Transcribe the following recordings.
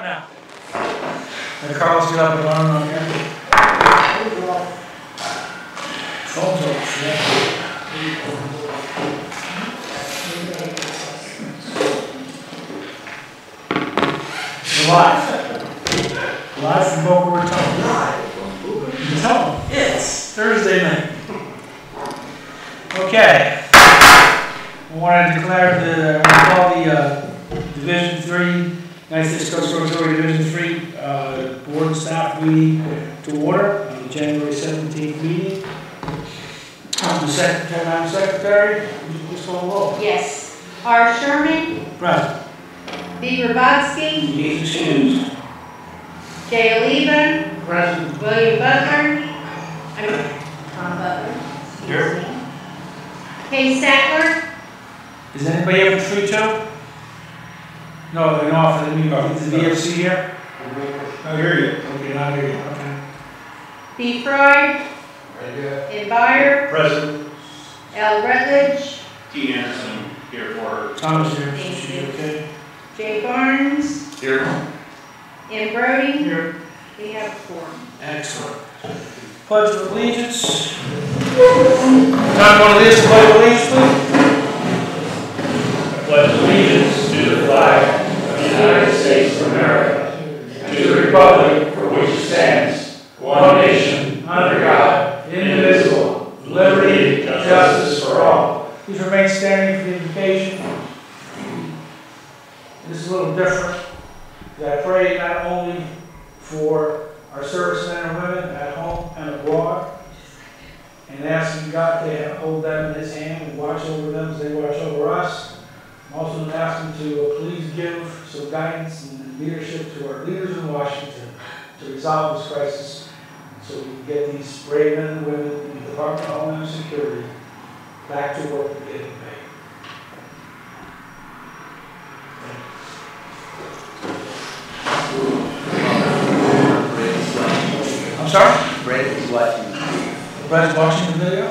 now. And Carlos, get up and run on here. Phone's off, yeah. We're live. Live from Boca Raton. You tell them. It's Thursday night. Okay. I want to declare call the Division 3, United States Coast Guard Division 3 Board and Staff meeting to order on the January 17th meeting. I'm the Secretary. Madam Secretary, would you just call the roll? Yes. R. Sherman. Present. B. Robotsky. He's excused. J. Oliva. Present. William Butler. Tom Butler. Here. K. Sattler. Is anybody here for 3-2? No, they're not for the meeting. Is the VFC here? I hear you. Okay, not hear you. Okay. B. Freud. Right here. N. Byer. Present. L. Rutledge. T. Anderson here for Thomas here. Thank you. Okay. J. Barnes. here. M. Brody. Here. We have 4. Excellent. Pledge of Allegiance. John, one of these, pledge of allegiance, please. I pledge allegiance to the flag of the United States of America, to the republic for which it stands, one nation, under God, indivisible, with liberty and justice for all. Please remain standing for the invocation. This is a little different. I pray not only for our servicemen and women at home and abroad, and asking God to hold them in His hand and watch over them as they watch over us. I'm also asking to please give some guidance and leadership to our leaders in Washington to resolve this crisis so we can get these brave men and women in the Department of Homeland Security back to work and getting paid. I'm sorry? Brett is watching. Brett's watching the video?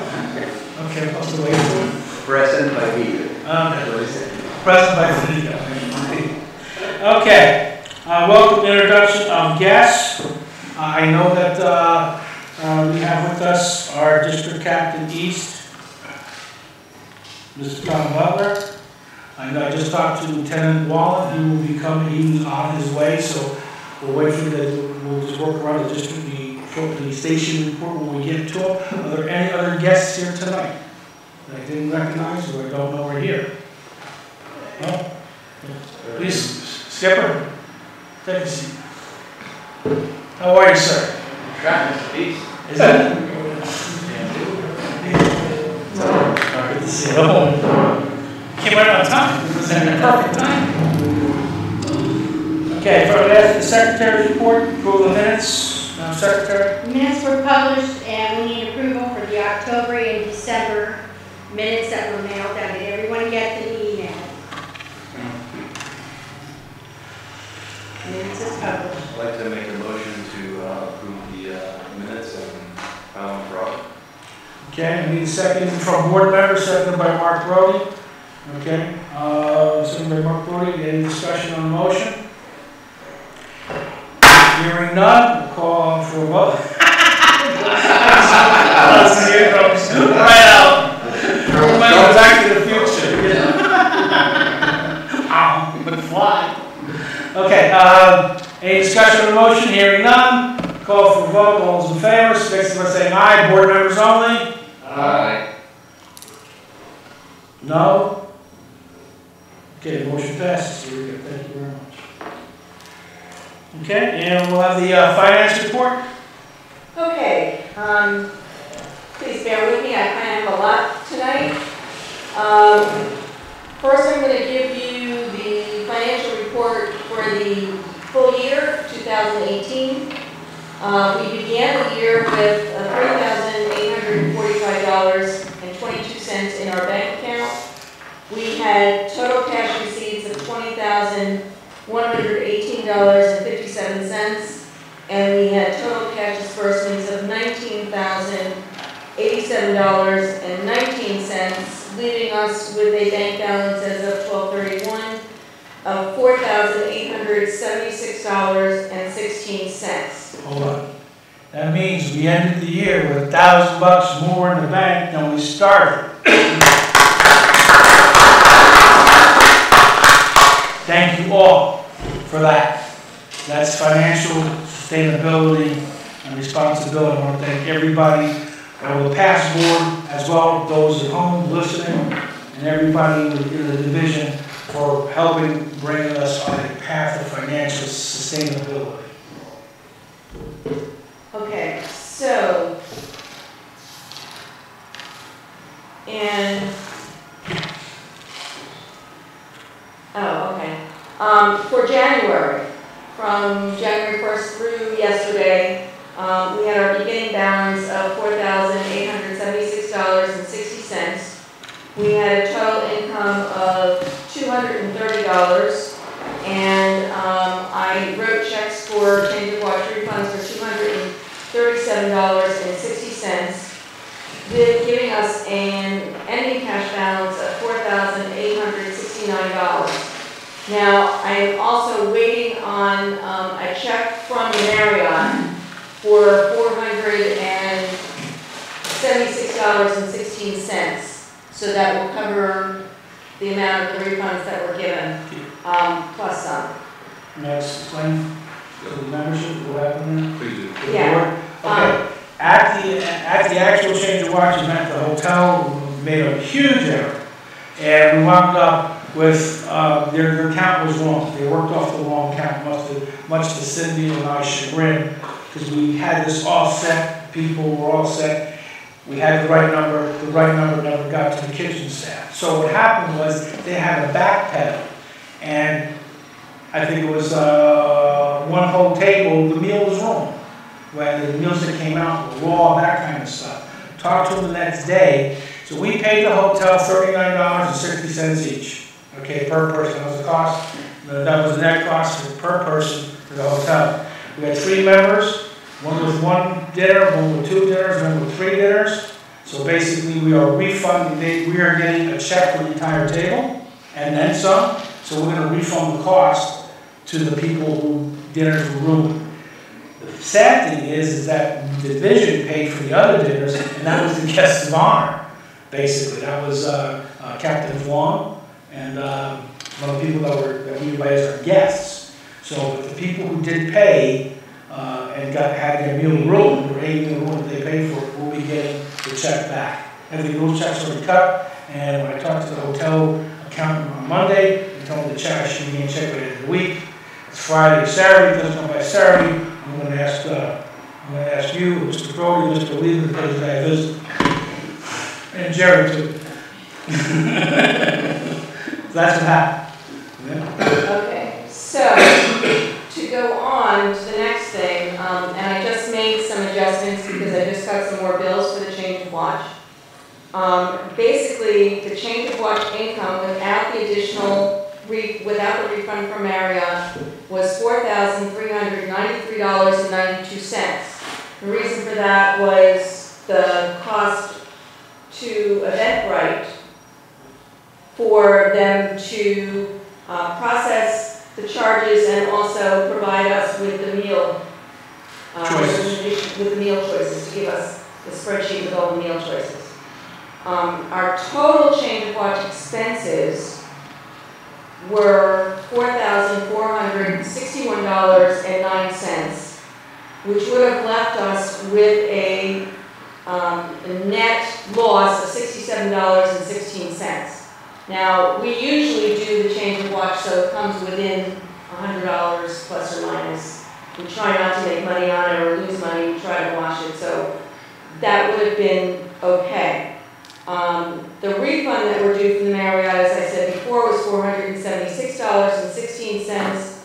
Okay, I'll have to wait for it. Present by video. Present by video. Okay. Welcome introduction of guests. I know that we have with us our District Captain East, Mr. Tom Butler. I just talked to Lieutenant Wallen. He will be coming. He's on his way, so we'll wait for we'll just work around the district, the station report when we get to it. Are there any other guests here tonight that I didn't recognize or I don't know are here? No? Please, Skipper, take a seat. How are you, sir? Traffic speaks. Is that it? Good to see you. Came right on time. It was in the perfect time. Okay, for the Secretary's report, approval of the minutes. Madam Secretary. Minutes were published and we need approval for the October and December minutes that were mailed out. Did everyone get the email? Minutes is published. I'd like to make a motion to approve the minutes and file them for audit. Okay, I need a second from board member, seconded by Mark Brody. Okay, seconded by Mark Brody. Any discussion on the motion? Hearing none, we'll call for a vote. Right out. Back to the future. McFly. Okay, any discussion on the motion? Hearing none, call for a vote. All those in favor, signify by saying aye. Board members only? Aye. No? Okay, the motion passes. Here we go. Thank you very much. Okay, and we'll have the finance report. Okay, please bear with me, I kind of have a lot tonight. First I'm going to give you the financial report for the full year, 2018. We began the year with $3,845.22 in our bank account. We had total cash receipts of $20,118.57. And we had total cash disbursements of $19,087.19, leaving us with a bank balance as of 12/31 of $4,876 $1,256.16. Hold on. That means we ended the year with $1,000 more in the bank than we started. Thank you all for that. That's financial sustainability and responsibility. I want to thank everybody on the past board, as well those at home listening, and everybody in the division for helping bring us on a path of financial sustainability. Okay, so, and, okay. For January, from January 1st through yesterday, we had our beginning balance of $4,876.60. We had a total income of $230, and I wrote checks for change of watch refunds for $237.60, giving us an ending cash balance of $4,869. Now, I am also waiting on a check from the Marriott for $476.16. So that will cover the amount of the refunds that were given, plus some. Next, explain the membership, what happened there? Please do. Yeah. Okay. At the actual change of watches at the hotel, we made a huge error. And we wound up with, their count was wrong. They worked off the wrong count, much to Cindy and I's chagrin, because we had this all set, people were all set. We had the right number never got to the kitchen staff. So what happened was they had a back pedal, and I think it was one whole table, the meal was wrong. When the meals that came out were raw, that kind of stuff. Talked to them the next day. So we paid the hotel $39.60 each, okay, per person. That was the cost. That was the net cost per person for the hotel. We had 3 members. One with 1 dinner, one with 2 dinners, one with 3 dinners. So basically we are refunding, we are getting a check for the entire table and then some. So we're going to refund the cost to the people who dinners were ruined. The sad thing is that the division paid for the other dinners, and that was the guests of honor, basically. That was Captain Vaughn and one of the people that we invite as our guests. So the people who did pay and had their meal ruined, or a meal ruined that they paid for, will be getting the check back. I think those checks are already cut, and when I talked to the hotel accountant on Monday, he told me the check should be getting checked by the end of the week. It's Friday, Saturday, it doesn't come by Saturday. I'm going to ask you, Mr. Brody, Mr. Lee, because I visit, and Jerry too. So that's what happened. Yeah. Okay, so to go on to the next thing, and I just made some adjustments because I just got some more bills for the change of watch. Basically, the change of watch income without the without the refund from Marriott was $4,393.92. The reason for that was the cost to Eventbrite for them to process the charges and also provide us with the meal with the meal choices, to give us the spreadsheet with all the meal choices. Our total change of watch expenses were $4,461.09, which would have left us with a net loss of $67.16. Now, we usually do the change of watch so it comes within $100 plus or minus. We try not to make money on it or lose money, we try to wash it, so that would have been okay. The refund that we're due from the Marriott, as I said before, was $476.16.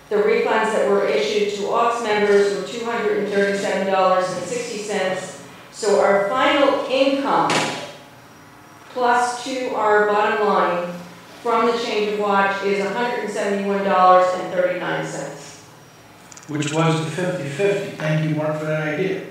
The refunds that were issued to AUX members were $237.60. So our final income, plus to our bottom line from the change of watch, is $171.39. Which was the 50-50. Thank you, Mark, for that idea.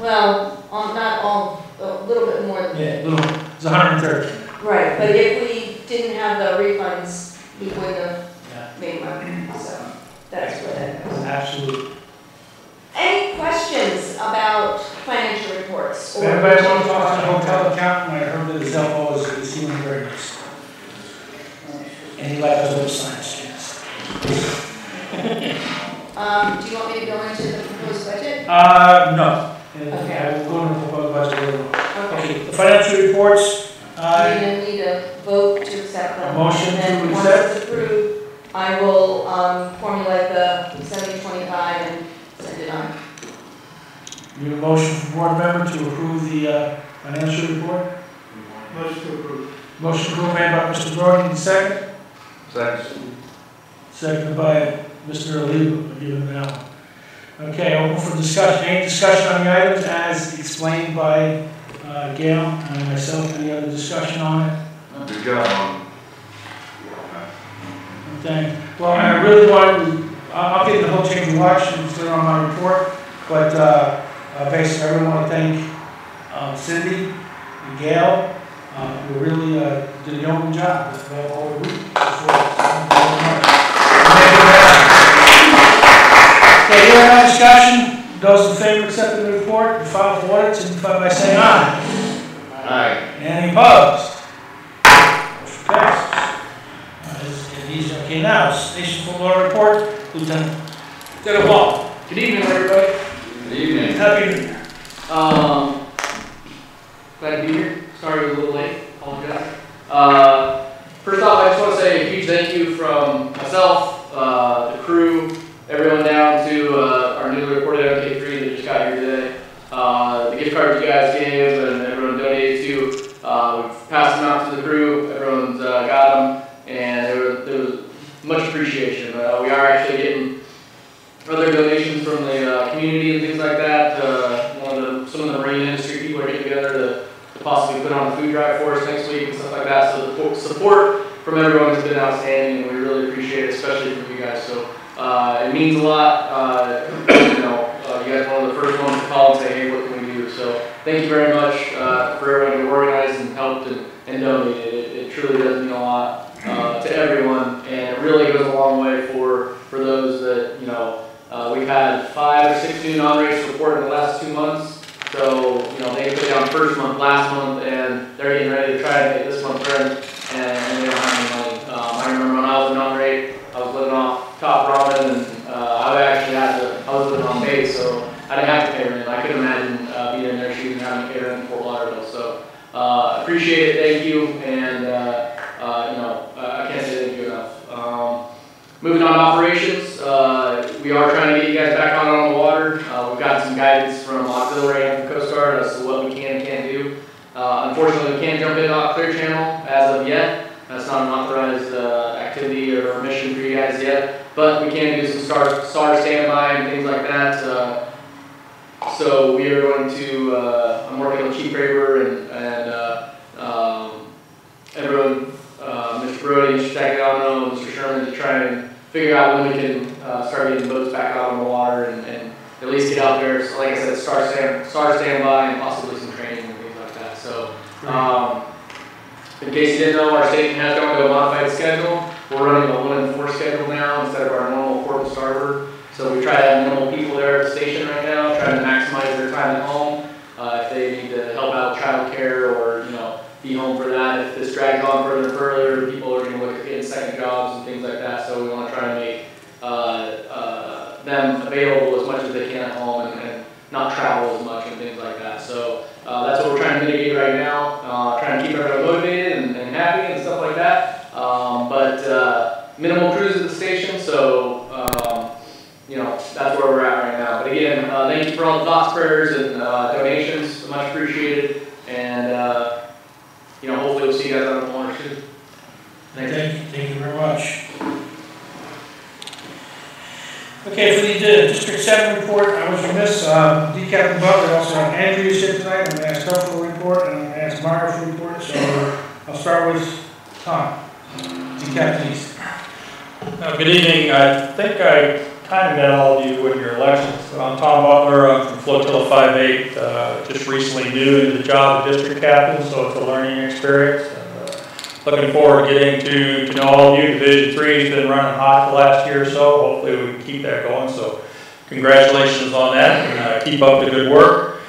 Well, not all, a little bit more than Yeah, little. It's 130. right, but if we didn't have the refunds, we wouldn't have made money, so. that's where that goes. Absolutely. Any questions about financial reports? If anybody wants to talk to the hotel accountant, I heard that his elbow is healing very nice. And he likes those little science kids. Do you want me to go into the proposed budget? No. And Okay. I will go into the proposed budget later on. Okay. Okay, the financial reports, We're gonna need a vote to accept them. A motion And then to once accept? it's approved, I will, formulate the 70-25 and send it on. need a motion from board member to approve the financial report? Motion to approve. Motion approved made by Mr. Brody, second. Second. Seconded by Mr. Oliva, I'll give him that one. Okay, open for discussion. Any discussion on the items as explained by Gail and myself? Any other discussion on it? Good job. Okay. Well, I really want to, I'll get the whole change of watch and clear on my report, but basically I really want to thank Cindy and Gail, who really did a yeoman job with that whole week. Okay, here in our discussion, those in favor of accepting the report and file for audit, signify by saying aye. Aye. Any opposed? Motion passes. Okay, now, Station Football Report, Lieutenant Wall. Good evening, everybody. Good evening. Happy New Year. Glad to be here. Sorry it was a little late. Apologize. First off, I just want to say a huge thank you from myself, the crew, everyone down to our newly reported DivThree that just got here today. The gift cards you guys gave and everyone donated to, we've passed them out to the crew. Everyone's got them, and there was much appreciation. We are actually getting other donations from the community and things like that. Some of the marine industry people are getting together to possibly put on a food drive for us next week and stuff like that. So the support from everyone has been outstanding, and we really appreciate it, especially from you guys. So it means a lot. You guys are one of the first ones to call and say, hey, what can we do? So thank you very much for everyone who organized and helped and donated. It truly does mean a lot to everyone, and it really goes a long way for those that, we've had 5 or 6 new non-race report in the last 2 months. So, they put down first month, last month, and they're getting ready to try to make this month turn, and they don't have any money. I remember when I was a non-rate, I was living off top ramen, and I was living on base, so I didn't have to pay rent. I couldn't imagine being in their shoes and having to pay rent in Fort Lauderdale. So, appreciate it, thank you, and, I can't say thank you enough. Moving on to operations, we are trying to get you guys back on the water. We've got some guidance from auxiliary and from Coast Guard as to what we can and can't do. Unfortunately, we can't jump into our clear channel as of yet. That's not an authorized activity or mission for you guys yet, but we can do some STAR standby and things like that. So we are going to, I'm working with Chief Graber and everyone, Mr. Brody, Mr. Tagliano, Mr. Sherman, to try and figure out when we can start getting boats back out on the water and at least get out there. So like I said, STAR standby and possibly some training and things like that. So in case you didn't know, our station has gone to a modified schedule. We're running a 1 in 4 schedule now instead of our normal port and starboard. So we try to have minimal people there at the station right now, trying to maximize their time at home. If they need to help out with child care or, be home for that. If this drags on further and further, people are going to look at getting second jobs and things like that. So we want to try and make them available as much as they can at home and not travel as much and things like that. So that's what we're trying to mitigate right now, trying to keep everyone motivated and happy and stuff like that. But minimal crews at the station, so that's where we're at right now. But again, thank you for all the thoughts, prayers, and donations. Much appreciated. And hopefully we'll see you guys on the water soon. Thank you very much. Okay, for the District 7 report, I was remiss. D. Captain Butler, also Andrew is here tonight. I'm going to ask her for a report, and I'm going to ask Myra for a report. So I'll start with Tom, D. Captain East. Good evening. I think I kind of met all of you with your elections. I'm Tom Butler. I'm from Flotilla 58. Just recently new to the job of district captain, so it's a learning experience. And, looking forward to getting to know all of you. Division 3 has been running hot the last year or so. Hopefully we can keep that going. So congratulations on that, and keep up the good work.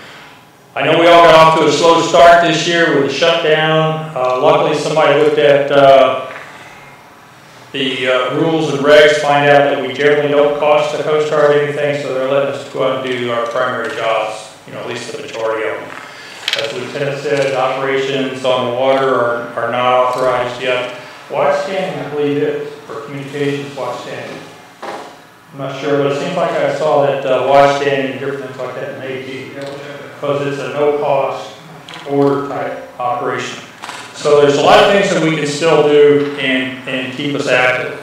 I know we all got off to a slow start this year with the shutdown. Luckily somebody looked at the rules and regs, find out that we generally don't cost the Coast Guard anything, so they're letting us go out and do our primary jobs, at least the majority of them. As the Lieutenant said, operations on the water are not authorized yet. Watch standing, I believe, is for communications watch standing. I'm not sure, but it seems like I saw that watch standing and different things like that in AD, because it's a no-cost order type operation. So there's a lot of things that we can still do and keep us active.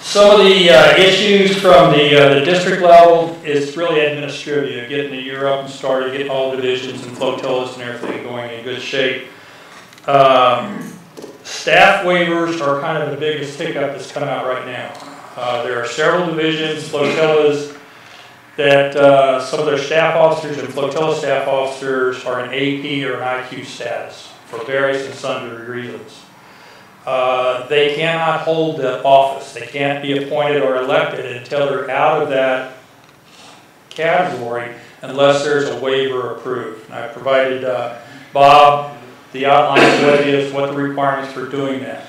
Some of the issues from the district level is really administrative, getting the year up and started, getting all divisions and flotillas and everything going in good shape. Staff waivers are kind of the biggest hiccup that's come out right now. There are several divisions, flotillas, that some of their staff officers and flotilla staff officers are in AP or an IQ status for various and sundry reasons. They cannot hold the office. They can't be appointed or elected until they're out of that category unless there's a waiver approved. And I provided Bob the outline of what it is, what the requirements for doing that.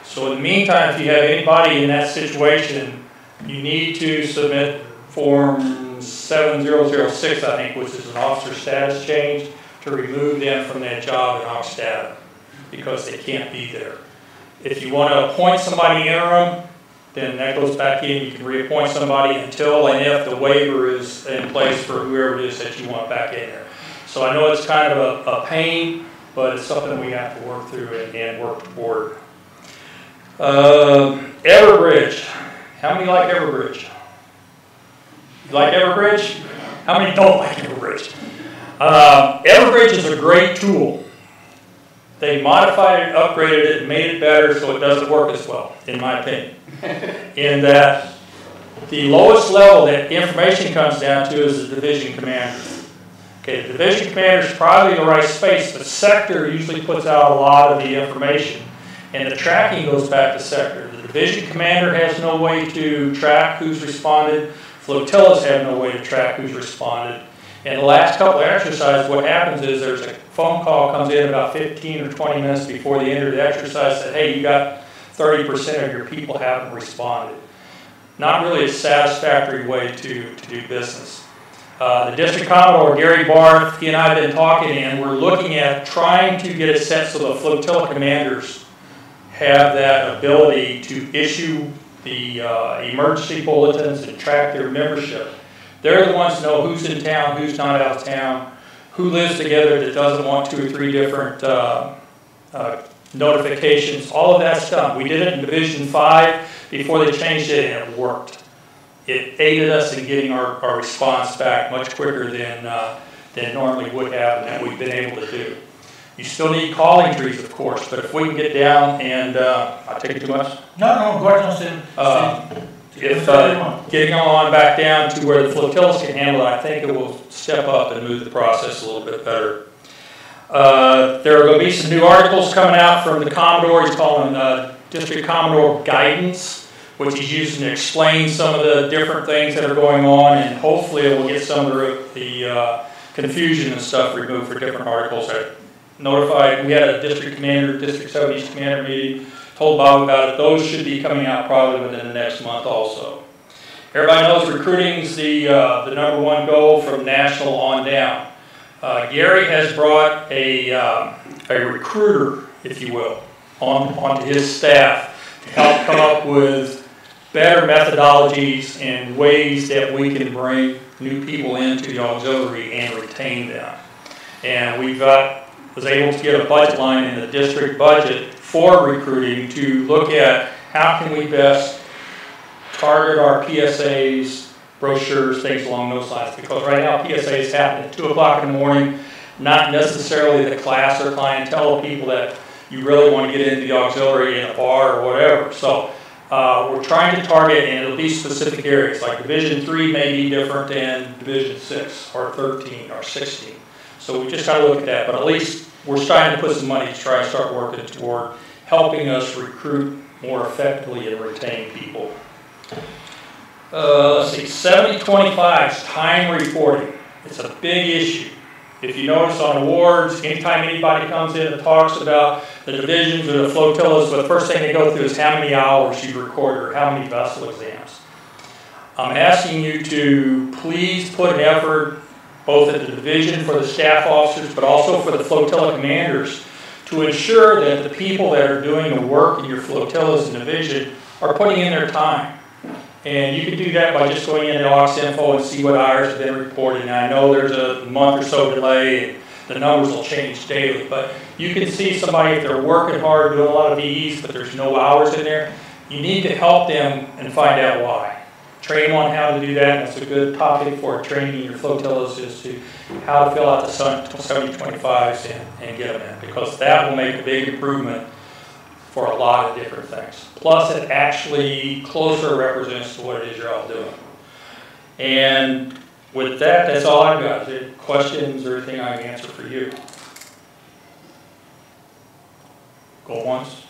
So in the meantime, if you have anybody in that situation, you need to submit Form 7006, I think, which is an officer status change, to remove them from that job in Ox data because they can't be there. If you want to appoint somebody interim, then that goes back in. You can reappoint somebody until and if the waiver is in place for whoever it is that you want back in there. So I know it's kind of a pain, but it's something we have to work through and work toward. Everbridge. How many like Everbridge? You like Everbridge? How many don't like Everbridge? Everbridge is a great tool. They modified it, upgraded it, made it better so it doesn't work as well, in my opinion. In that the lowest level that information comes down to is the division commander. Okay, the division commander is probably the right space, but sector usually puts out a lot of the information. And the tracking goes back to sector. The division commander has no way to track who's responded. Flotillas have no way to track who's responded. And the last couple of exercises, what happens is there's a phone call comes in about 15 or 20 minutes before the end of the exercise that, hey, you got 30% of your people haven't responded. Not really a satisfactory way to do business. The District Commodore, Gary Barth, he and I have been talking, and we're looking at trying to get it set so the flotilla commanders have that ability to issue the emergency bulletins and track their membership. They're the ones who know who's in town, who's not out of town, who lives together that doesn't want 2 or 3 different notifications. All of that's done. We did it in Division 5 before they changed it, and it worked. It aided us in getting our response back much quicker than normally would have, and that we've been able to do. You still need calling trees, of course, but if we can get down and, I'll take it too much? No, go ahead, if getting on back down to where the flotillas can handle it, I think it will step up and move the process a little bit better. There are going to be some new articles coming out from the Commodore. He's calling District Commodore Guidance, which he's using to explain some of the different things that are going on, and hopefully it will get some of the confusion and stuff removed for different articles. I notified, we had a district commander, District 7 East commander meeting, told Bob about it. Those should be coming out probably within the next month also. Everybody knows recruiting is the #1 goal from national on down. Gary has brought a recruiter, if you will, onto his staff to help come up with better methodologies and ways that we can bring new people into the auxiliary and retain them. And was able to get a budget line in the district budget for recruiting to look at how can we best target our PSAs, brochures, things along those lines. Because right now PSAs happen at 2 o'clock in the morning, not necessarily the class or clientele of people that you really want to get into the auxiliary in a bar or whatever. So we're trying to target, and it'll be specific areas. Like Division 3 may be different than Division 6 or 13 or 16. So we just got to look at that. But at least we're starting to put some money to try and start working toward helping us recruit more effectively and retain people. Let's see, 7025 is time reporting. It's a big issue. If you notice on awards, anytime anybody comes in and talks about the divisions or the flotillas, the first thing they go through is how many hours you recorded or how many vessel exams. I'm asking you to please put an effort both at the division for the staff officers, but also for the flotilla commanders, to ensure that the people that are doing the work in your flotillas and division are putting in their time. And you can do that by just going into AuxInfo and see what hours have been reported. And I know there's a month or so delay and the numbers will change daily, but you can see somebody, if they're working hard, doing a lot of VEs, but there's no hours in there, you need to help them and find out why. Train them on how to do that. That's a good topic for training your flotillas, is to how to fill out the 7025s and get them in, because that will make a big improvement for a lot of different things. Plus, it actually closer represents to what it is you're all doing. And with that, that's all I've got. Is there questions or anything I can answer for you? Go once,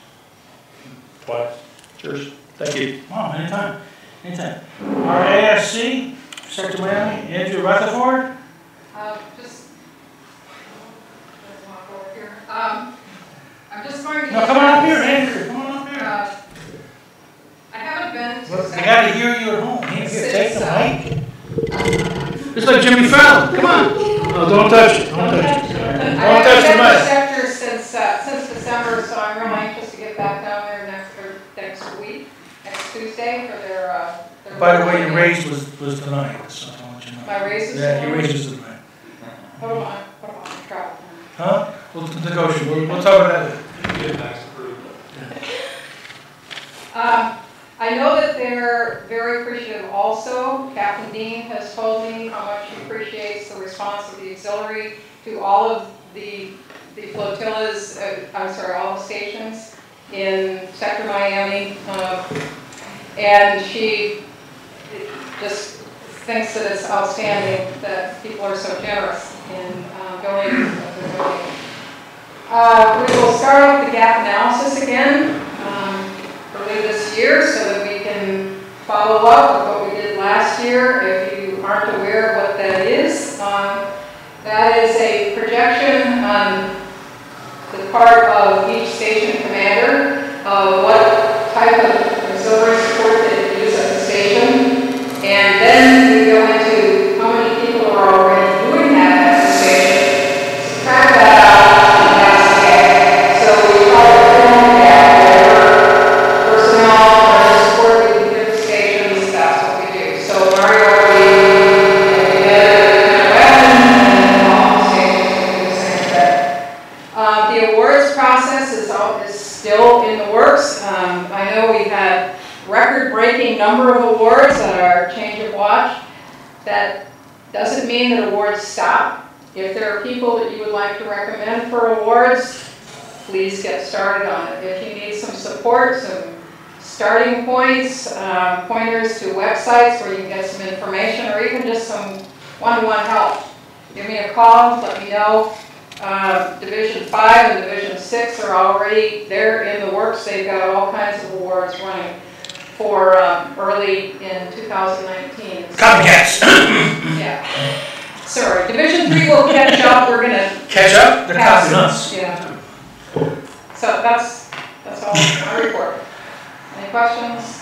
twice. Cheers. Thank you. Oh, anytime, anytime. Our AFC, Secretary Miami, Andrew Rutherford. I'm just going to. No, come on up here, Andrew. Come on up here. I haven't been to. Look, they got to hear you at home. Here, take the mic. I It's like Jimmy Fallon. Come on. No, don't touch it. Don't touch it. Don't touch the haven't mic. been to sector since December, so I'm real anxious to get back down there next week, next Tuesday for their. By the way, your raise was tonight, so I want you to know. My raise is Yeah, your tonight? raise is tonight. What am I, travel? Huh? We'll negotiate. We'll talk about that. I know that they're very appreciative also. Captain Dean has told me how much he appreciates the response of the auxiliary to all of the flotillas, all the stations in Sector Miami. And she just thinks that it's outstanding that people are so generous in donating what they're donating. We will start up the gap analysis again early this year so that we can follow up with what we did last year. If you aren't aware of what that is a projection on the part of each station commander of what type of auxiliary support they use at the station. And then we go into how many people are already doing that at the station, subtract that out, and that's the gap. So we try to fill in the gap, whatever personnel or support we can give the stations, that's what we do. So Mario already and all the stations will do the same thing. The awards process is still in the works. I know we've had record-breaking number of awards at our change of watch. That doesn't mean that awards stop. If there are people that you would like to recommend for awards, please get started on it. If you need some support, some starting points, pointers to websites where you can get some information, or even just some one-on-one help, give me a call, let me know. Division 5 and Division 6 are already, they're in the works. They've got all kinds of awards running for early in 2019. Copycats. Yeah. Sorry, Division 3 will catch up. We're going to Catch up? They're copying us. Yeah. So that's all my report. Any questions?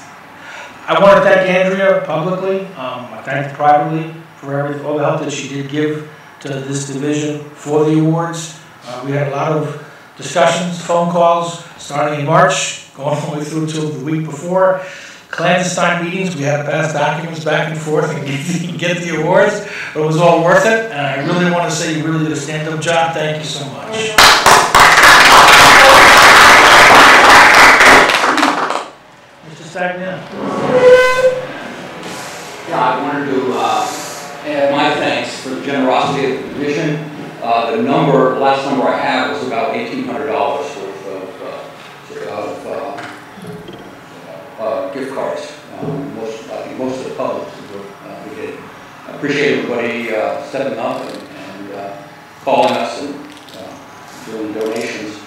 I want to thank Andrea publicly. I thank her privately for all the help that she did give to this division for the awards. We had a lot of discussions, phone calls, starting in March, going all the way through till the week before. Clandestine meetings, we had to pass documents back and forth and get the awards, but it was all worth it. And I really want to say you really did a stand-up job. Thank you so much. Mr. Stagnan. Yeah, I wanted to add my thanks for the generosity of the division. The last number I have was about $1,800 worth of gift cards. I think most of the public we did. I appreciate everybody stepping up and calling us and doing donations.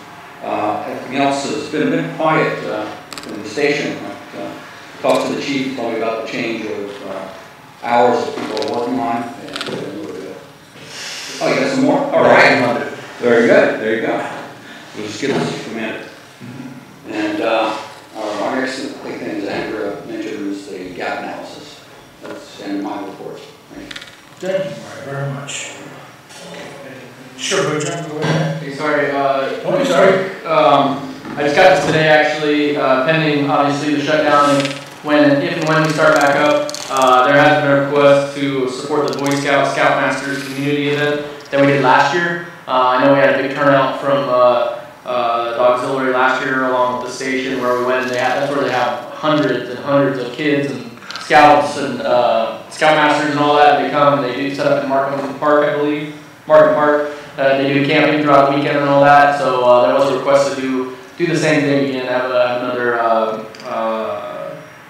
I Everything else has been a bit quiet in the station. Talked to the chief, told me about the change of hours that people are working on. And, oh, you got some more? All right. Very good. There you go. We'll just give us a minute. And our next big thing, as Andrea mentioned, is the gap analysis. That's the end of my report. Thank you very much. Sure, go John, go ahead. Hey, sorry. Don't be sorry. I just got this today, actually, pending obviously the shutdown. If and when we start back up, there has been a request to support the Boy Scout Scoutmasters community event that we did last year. I know we had a big turnout from the auxiliary last year, along with the station where we went. That's where they have hundreds and hundreds of kids and scouts and Scoutmasters and all that. They come and they do set up in Markham Park, I believe. Markham Park. They do camping throughout the weekend and all that. So there was a request to do the same thing again. Have another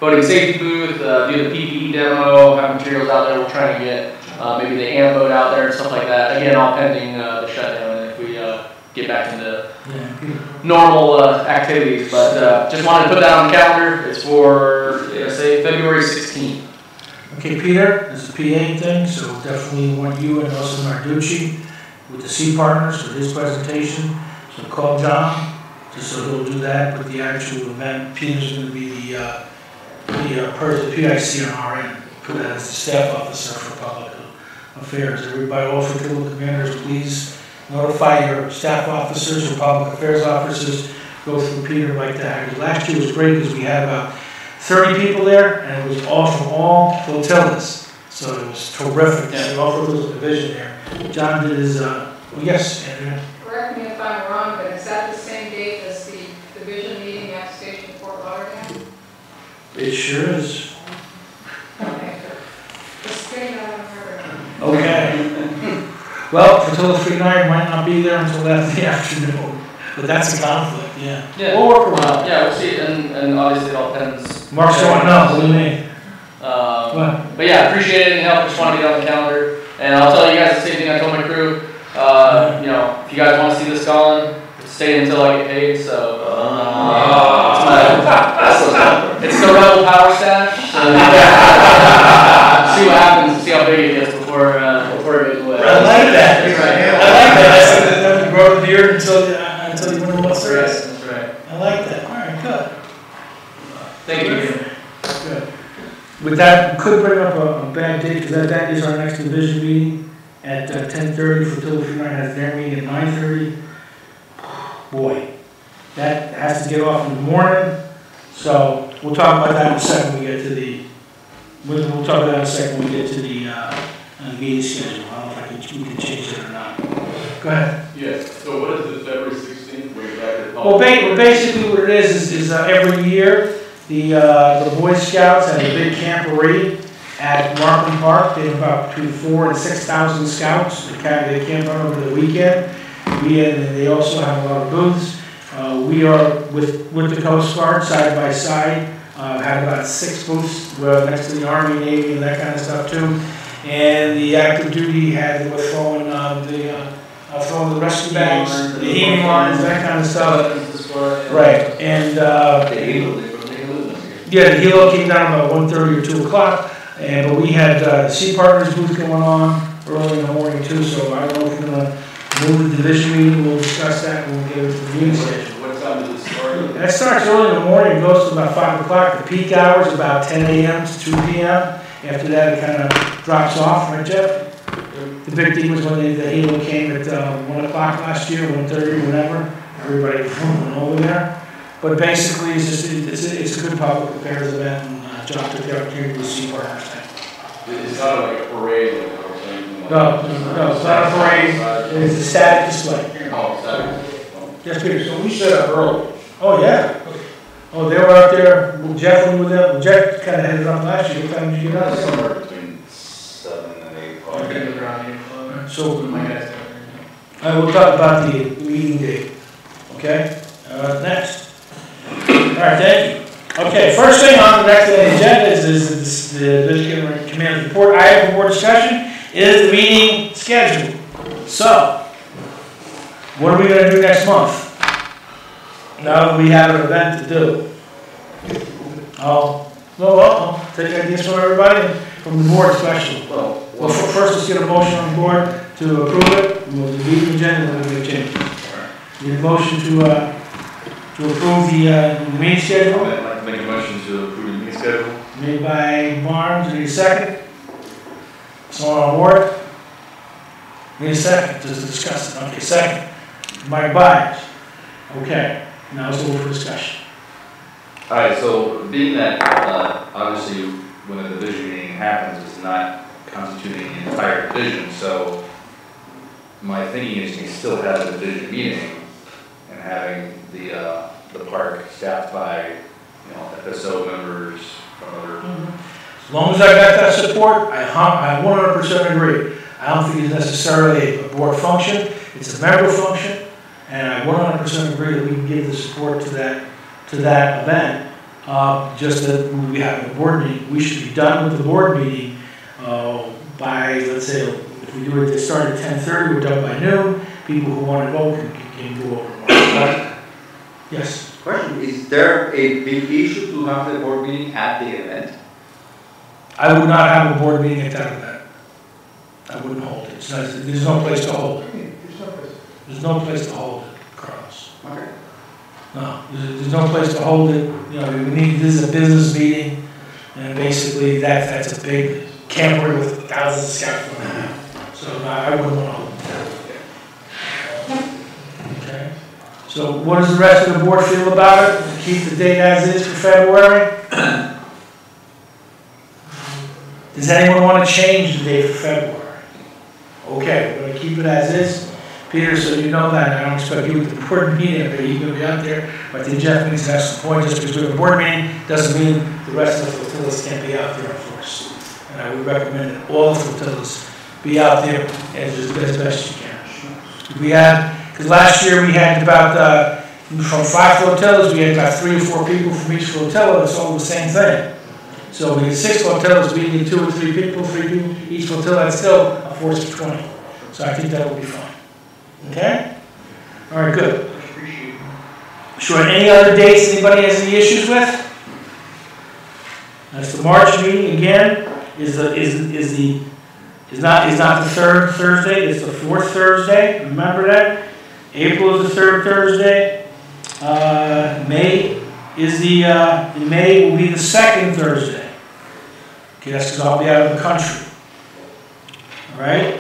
boating safety booth. Do the PPE demo. Have materials out there. We'll try to get maybe the amp boat out there and stuff like that. Again, all pending the shutdown. And if we get back into normal activities. But just wanted to put that on the calendar. It's for say February 16th. Okay, Peter, this is a PA thing, so definitely want you and also Narducci with the C partners for his presentation. So call John, just so he'll do that with the actual event. Peter's going to be the PIC on our end, put that as the staff officer for public affairs. Everybody, all flotilla commanders, please notify your staff officers or public affairs officers. Go through Peter like that. Last year was great because we had about 30 people there, and it was all from all flotillas. So it was terrific. Yeah. All flotillas division there. John did his, yes, Andrea. Correct me if I'm wrong, but is that the same date as the division meeting at Station Fort Lauderdale? It sure is. Okay. Just getting that on her. Okay. Well, Flotilla 39 might not be there until after the afternoon, but that's a conflict, yeah. Yeah. We'll work around it. Yeah, we'll see, and obviously it all depends. Mark's don't know, what do you mean? But yeah, appreciate it, any help, just want to get on the calendar. And I'll tell you guys the same thing I told my crew. You know, if you guys want to see this gone, stay until I get paid, so. It's the Rebel Power Stash. So see what happens, see how big it gets before it goes away. I like that. I like that. I said that would grow the beard until you win the World Series. That's right. I like that. All right, good. Thank you. Good. With that, we could bring up a bad date, because that is our next division meeting at 10:30. Flotilla 39 has their meeting at 9:30. Boy, that has to get off in the morning. So we'll talk about that in a second when we get to the. We'll talk about that in a second when we get to the meeting schedule. I don't know if we can change it or not. Go ahead. Yes. So what is this February 16th? We're back at Well, basically what it is every year the Boy Scouts have a big camporee at Markham Park. They have about between 4,000 and 6,000 scouts. They camp out over the weekend. They also have a lot of booths. We are with the Coast Guard side by side. Had about 6 booths next to the Army, Navy, and that kind of stuff too. And the active duty had with throwing the rescue bags, the heating lines, that kind of stuff. Right. And the helo came down about 1:30 or 2 o'clock. But we had Sea Partners booth going on early in the morning too. So I don't know if we're gonna move the division meeting. We'll discuss that when we get into the meeting schedule. What time does it start? That starts early in the morning, goes to about 5 o'clock. The peak hours is about 10 a.m. to 2 p.m. After that, it kind of drops off, right, Jeff? The big thing was when the halo came at 1 o'clock last year, 1:30, whatever. Everybody went over there. But basically, it's a good public affairs event, and John took the opportunity to see Partners thing. It's not like a parade or something like No, it's not a parade. It's a static display. Oh, static. Yes, Peter. So we set up early. Oh, yeah. Oh, they were out there. Jeff was with them. Jeff kind of headed up last year. What time did you get out? Somewhere between 7 and 8 o'clock. So, I will talk about the meeting date. Okay? Next. All right, thank you. Okay, first thing on the next agenda is the Michigan Command Report. Item for board discussion is the meeting schedule. So, what are we going to do next month? Now we have an event to do. I'll take ideas from everybody, from the board especially. Well, first let's get a motion on the board to approve it, and we'll leave the agenda and we'll make changes. Need a motion to approve the meeting schedule, I'd like to make a motion to approve the meeting schedule. made by Barnes, need a second? Someone on board? Need a second, just to discuss it, okay, second. Mike Byers, okay, now let's go for discussion. All right, so being that obviously when a division meeting happens, it's not constituting the entire division, so my thinking is we still have a division meeting and having the park staffed by, you know, FSO members from other. As long as I got that support, I 100% agree. I don't think it's necessarily a board function, it's a member function, and I 100% agree that we can give the support to that event. Just that we have a board meeting, we should be done with the board meeting by, let's say, if we do it, they start at 10:30, we're done by noon. People who want to go can go over. Right? Yes. Question, is there a big issue to have the board meeting at the event? I would not have a board meeting at that event. I wouldn't hold it. There's no place to hold it. There's no place to hold it, Carlos. Okay. No, there's no place to hold it. You know, this is a business meeting, and basically that's a big camper with thousands of scouts on it. So no, I wouldn't want to hold it. Okay. So what does the rest of the board feel about it? Keep the date as is for February? Does anyone want to change the date for February? Okay, we're going to keep it as is. Peter, so you know that, I don't expect you at the board meeting, but you're going to be out there. But I think Jeff needs to have some point, just because we have a board meeting doesn't mean the rest of the flotillas can't be out there, of course. And I would recommend that all the flotillas be out there as best you can. We had, because last year we had about, from 5 flotillas, we had about 3 or 4 people from each flotilla, it's all the same thing. So we had 6 flotillas, we need 2 or 3 people, 3 people each flotilla, it's still a force of 20. So I think that will be fine. Okay? All right, good. Sure, any other dates anybody has any issues with? That's the March meeting again, is not the 3rd Thursday, it's the 4th Thursday, remember that? April is the 3rd Thursday. May will be the 2nd Thursday. Okay, that's because I'll be out of the country. All right?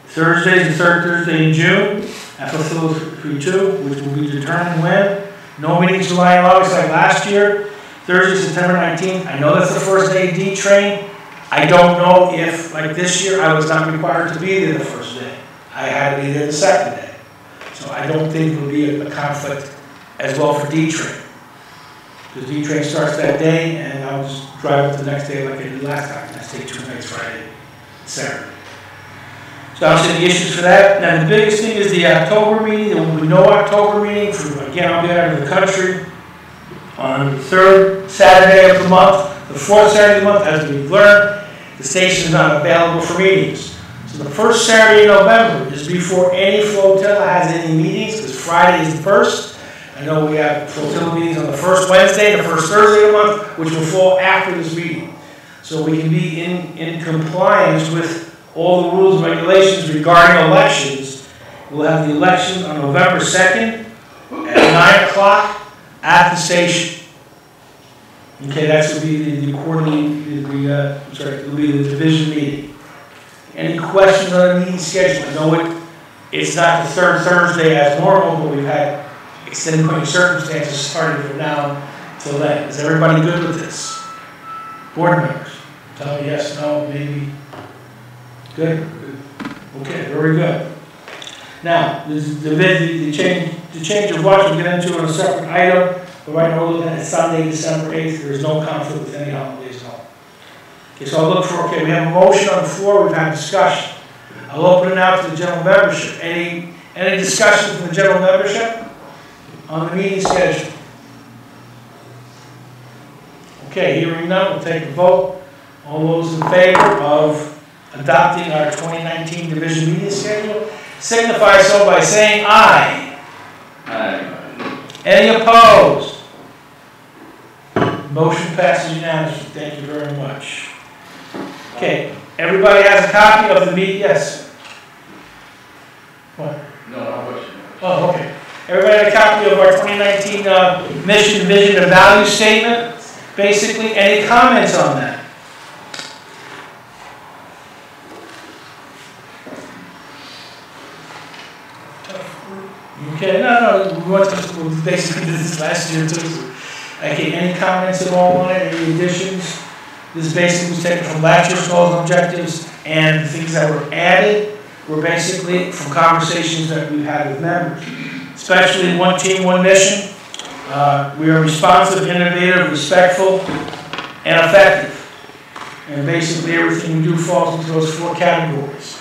Thursday is the 3rd Thursday in June, at Flotilla 32, which will be determined when. No meetings July and August like last year. Thursday, September 19th. I know that's the first day DivThree. I don't know if, like this year, I was not required to be there the first day. I had to be there the 2nd day. So I don't think it will be a conflict as well for DivThree. Because DivThree starts that day, and I'll just drive it the next day like I did last time. I stayed 2 nights, Friday, Saturday. So I don't see any issues for that. Now the biggest thing is the October meeting. There will be no October meeting. Again, I'll be out of the country on the 3rd Saturday of the month. The 4th Saturday of the month, as we've learned, the station is not available for meetings. So the 1st Saturday in November is before any flotilla has any meetings, because Friday is the 1st. I know we have flotilla meetings on the 1st Wednesday, the 1st Thursday of the month, which will fall after this meeting. So we can be in compliance with all the rules and regulations regarding elections. We'll have the election on November 2nd at 9 o'clock at the station. Okay, that's will be the quarterly, it'll be the division meeting. Any questions on the meeting schedule? I know it's not the 3rd Thursday as normal, but we've had extenuating circumstances starting from now till then. Is everybody good with this? Board members? Tell me yes, no, maybe. Good? Okay, very good. Now, the change of watch we'll get into on a separate item, but right now we're looking at Sunday, December 8th. There is no conflict with any holidays at all. Okay, so I'll look for, we have a motion on the floor, we've had discussion. I'll open it out to the general membership. Any discussion from the general membership on the meeting schedule? Okay, hearing none, we'll take a vote. All those in favor of adopting our 2019 division meeting schedule signify so by saying aye. Aye. Any opposed? Motion passes unanimously. Thank you very much. Okay, everybody has a copy of the meeting, yes? What? No, no question. Oh, okay. Everybody had a copy of our 2019 mission, vision, and value statement? Basically, any comments on that? Okay, no, we went to, we basically did this last year too. Okay, any comments at all on it, any additions? This basically was taken from last year's goals and objectives, and the things that were added were basically from conversations that we've had with members. Especially one team, one mission. We are responsive, innovative, respectful, and effective. And basically everything we do falls into those 4 categories.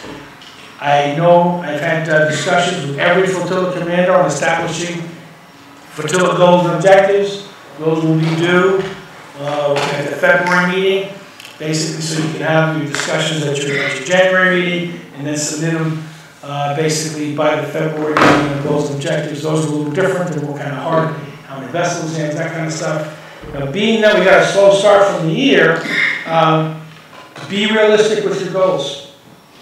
I know I've had discussions with every flotilla commander on establishing flotilla goals and objectives. Those will be due at the February meeting, basically so you can have your discussions at your January meeting and then submit them basically by the February meeting of goals and objectives. Those are a little different, they're more kind of hard, how many vessels and that kind of stuff. Now, being that we got a slow start from the year, be realistic with your goals.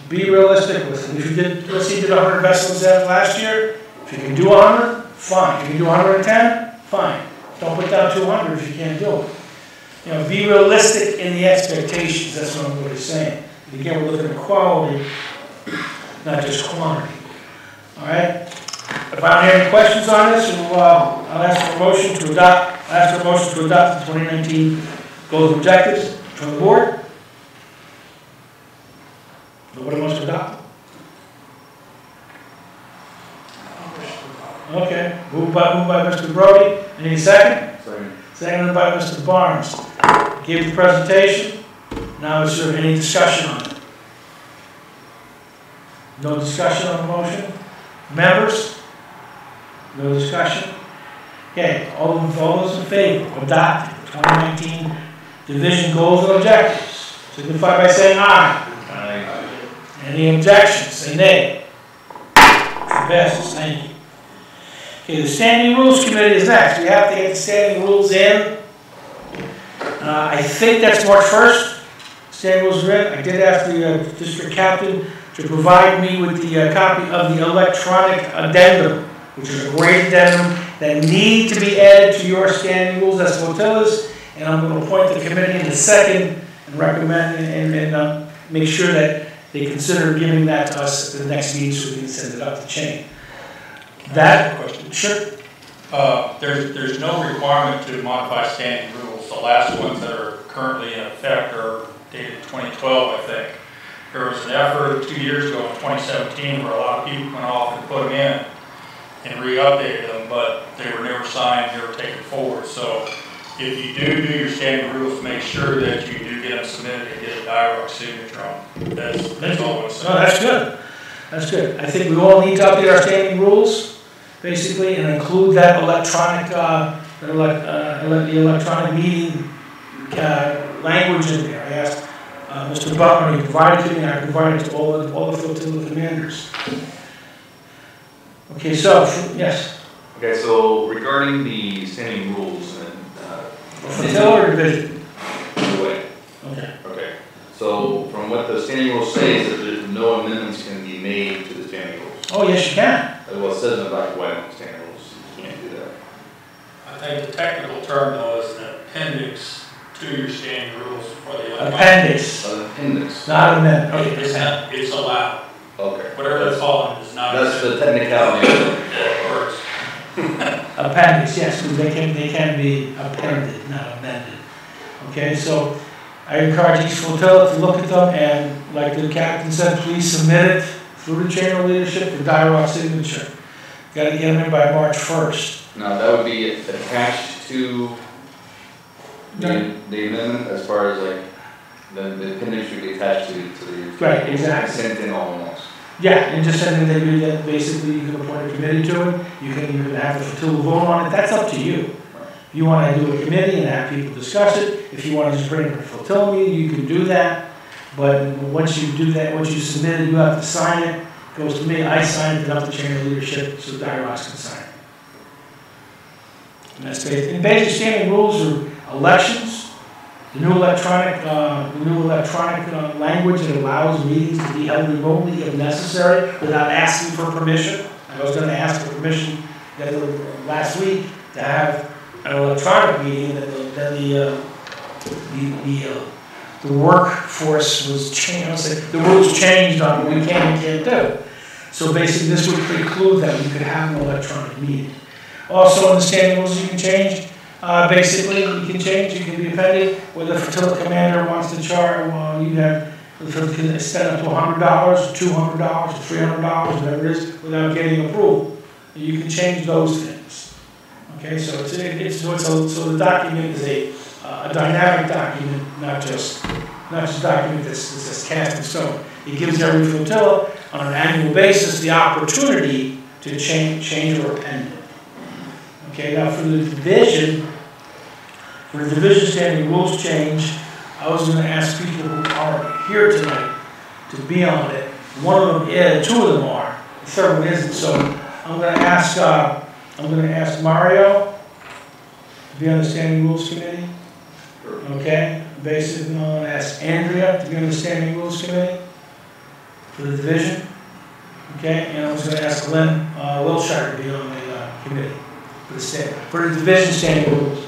Be realistic with them. If you did, let's say you did 100 vessels last year, if you can do 100, fine. If you can do 110, fine. Don't put down 200 if you can't do it. You know, be realistic in the expectations. That's what I'm really saying. And again, we're looking at quality, not just quantity. All right. If I don't hear any questions on this, I'll ask for a motion to adopt. I'll ask for a motion to adopt the 2019 goals and objectives from the board. Nobody wants to adopt? Okay. Moved by Mr. Brody. Any second? Second. Seconded by Mr. Barnes. Gave the presentation. Now is there any discussion on it? No discussion on the motion? Members? No discussion? Okay. All those in favor of adopting 2019 division goals and objectives signify by saying aye. Aye. Any objections? Say nay. Motion passes. Thank you. Okay, the Standing Rules Committee is next. We have to get the standing rules in. I think that's March 1st. Standing rules are in. I did ask the district captain to provide me with the copy of the electronic addendum, which is a great addendum that need to be added to your standing rules as flotillas. And I'm going to appoint the committee in a second and recommend and make sure that they consider giving that to us at the next meeting so we can send it up the chain. That question? Sure. There's no requirement to modify standing rules. The last ones that are currently in effect are dated 2012, I think. There was an effort 2 years ago in 2017 where a lot of people went off and put them in and re-updated them, but they were never signed, never taken forward. So if you do your standing rules, make sure that you do get them submitted and get a direct signature on them. That's all I'm saying. No, that's good. That's good. I think we all need to update our standing rules, basically, and include that electronic, the electronic meeting language in there. I asked Mr. Butler, he provided to me, and I provided to all the flotilla commanders. Okay, so, yes. Okay, so regarding the standing rules and Flotilla or division? either way. Okay. Okay. So from what the standing rules say is that there's no amendments can be made to the standing rules. Oh, yes, you can. Well, it says in the black and white on the standing rules, you can't do that. I think the technical term though is an appendix to your standing rules for the Appendix, An appendix. not amendment. Okay. It's allowed. Okay. Whatever that's called is not. That's the technicality of it. Words. Appendix, yes, because they can be appended, not amended. Okay, so I encourage each flotilla to look at them and, like the captain said, please submit it through the chain of leadership for direct signature. Got to get them in by March 1st. Now, that would be attached to the amendment as far as like, the appendix would be attached to the. Right, exactly. Sent in all at once. Yeah, and just send it in that basically you can appoint a committee to it. You can even have the flotilla vote on it. That's up to you. If you want to do a committee and have people discuss it, if you want to just bring it to a flotilla meeting, you can do that. But once you do that, once you submit it, you have to sign it. It goes to me, I sign it, up the chain of leadership, so the Dirox can sign it. And that's basic. And basic standing rules are elections, the new electronic language that allows meetings to be held remotely if necessary without asking for permission. I was going to ask for permission last week to have an electronic meeting, that the workforce was changed. The rules changed on what we can and can't do. So basically, this would preclude that we could have an electronic meeting. Also, in the standing rules, you can change. Basically, you can change. You can be offended whether the flotilla commander wants to charge. Well, you have can extend up to $100, $200, $300, whatever it is, without getting approval. You can change those things. Okay, so so the document is a dynamic document, not just a document that's cast in stone. It gives every flotilla on an annual basis the opportunity to change or append it. Okay, now for the division standing rules change, I was going to ask people who are here tonight to be on it. One of them is, two of them are. The third one isn't. So I'm going to ask Mario to be on the standing rules committee. Okay. Basically, I'm going to ask Andrea to be on the standing rules committee for the division. Okay. And I was going to ask Glenn Wilshire to be on the committee for the division standing rules.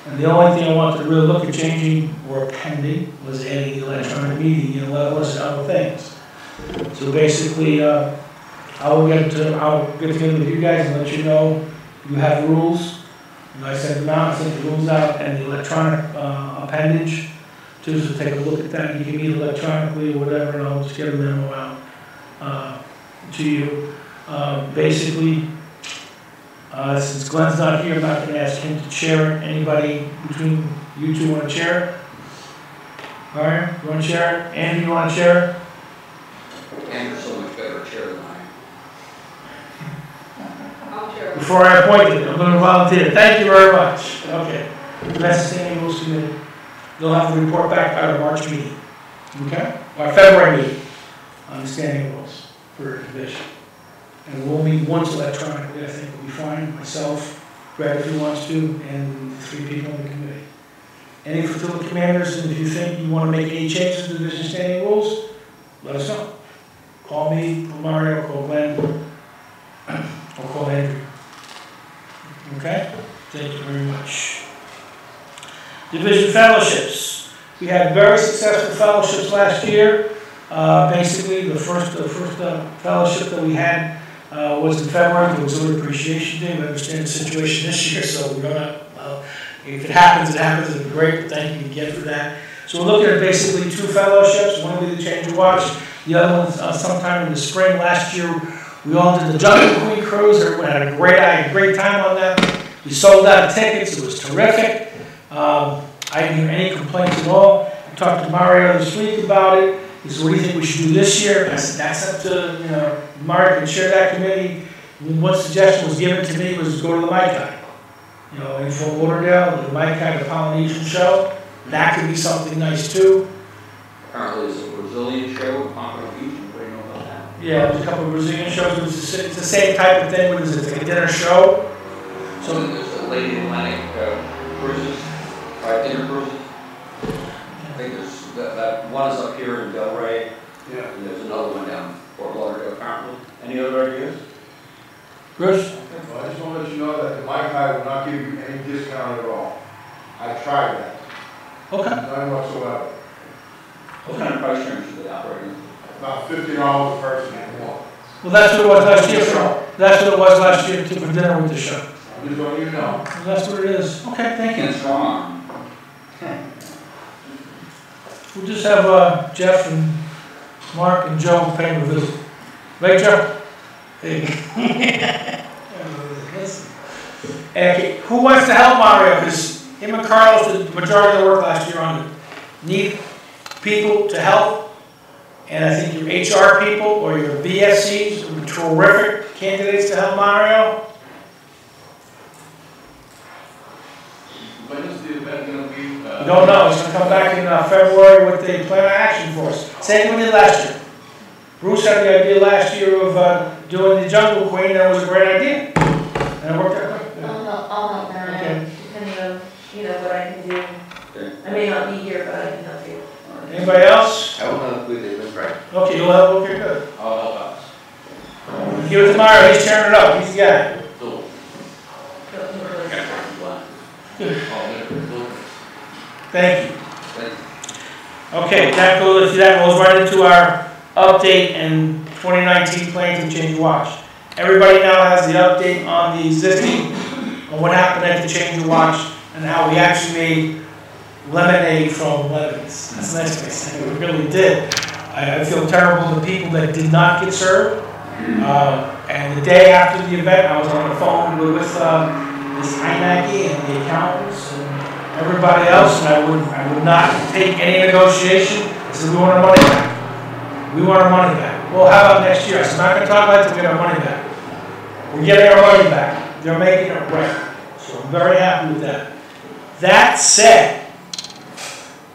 And the only thing I wanted to really look at changing or pending was adding the electronic meeting and list of other things. So basically, I'll get together with you guys and let you know you have rules. And I sent them out, I sent the rules out and the electronic appendage too. So take a look at that. You can meet electronically or whatever, and I'll just get a memo out to you. Basically. Since Glenn's not here, I'm not going to ask him to chair it. Anybody between you two want to chair it? Marion, you want to chair it? Andy, you want to chair it? Andrew's so much better chair than I am. I'll chair. Before I appoint you, I'm going to volunteer. Thank you very much. Okay. That's the standing rules committee. They'll have to report back at our March meeting. Okay? Our February meeting on the standing rules for division. And we'll meet once electronically, I think will be fine. Myself, Brad if he wants to, and 3 people on the committee. Any flotilla commanders, and if you think you want to make any changes to the division standing rules, let us know. Call me, call Mario, call Glenn, or call Andrew. Okay? Thank you very much. Division fellowships. We had very successful fellowships last year. Basically, the first fellowship that we had was in February. It was Auxiliary Appreciation Day. We understand the situation this year, so we're gonna, if it happens, it'll be great. But thank you again for that. So we're looking at basically 2 fellowships. One will be the Change of Watch. The other one sometime in the spring. Last year, we all did the Jungle Queen cruise. Everyone had a great time on that. We sold out tickets. It was terrific. I didn't hear any complaints at all. I talked to Mario this week about it. He said, what do you think we should do this year? I said, that's up to, Mario can chair that committee. One suggestion was given to me was go to the Maikai. In Fort Lauderdale, the Maikai, the Polynesian show. That could be something nice too. Apparently there's a Brazilian show in Pompano Beach. Anybody know about that? Yeah, there's a couple of Brazilian shows. It's the same type of thing, but it's like a dinner show. So there's a Lady Atlantic cruises, dinner cruises. I think there's that one is up here in Delray. Yeah. And there's another one down in Fort Lauderdale apparently. Any other ideas? Chris? Well, I just want to let you know that the Maikai will not give you any discount at all. I tried that. Okay. None whatsoever. What kind of price range are they operating? About $50 a person and more. Well, that's what it was last year. That's what it was last year for dinner with the show. I'm just letting you know. Well, that's what it is. Okay, thank you. And strong. We'll just have Jeff and Mark and Joe paying the visit. Right, Joe? Hey. Okay, who wants to help Mario? Because him and Carlos did the majority of the work last year on it. Need people to help, and I think your HR people or your BSCs are terrific candidates to help Mario. When is the event going to be? We don't know. It's going to come back in February with a plan of action for us. Same thing we did last year. Bruce had the idea last year of doing the Jungle Queen. That was a great idea. And it worked out great. I'll help Mario. may not be here, but I can help you. Anybody else? I will not include it with Frank. Okay, you'll help, okay, good. I'll help out. Give it to Mario, he's tearing it up, he's the guy. So, Thank you. Okay, that goes right into our update and 2019 plans and change watch. Everybody now has the update on the existing, on what happened at the change of watch, and how we actually made lemonade from lemons. That's the next thing, we really did. I feel terrible for the people that did not get served. And the day after the event, I was on the phone with Ms. Heineke and the accountants and everybody else, and I would not take any negotiation. I said, we want our money back. We want our money back. Well, how about next year? I said, I'm not going to talk about it until we get our money back. We're getting our money back. They're making it right. So I'm very happy with that. That said,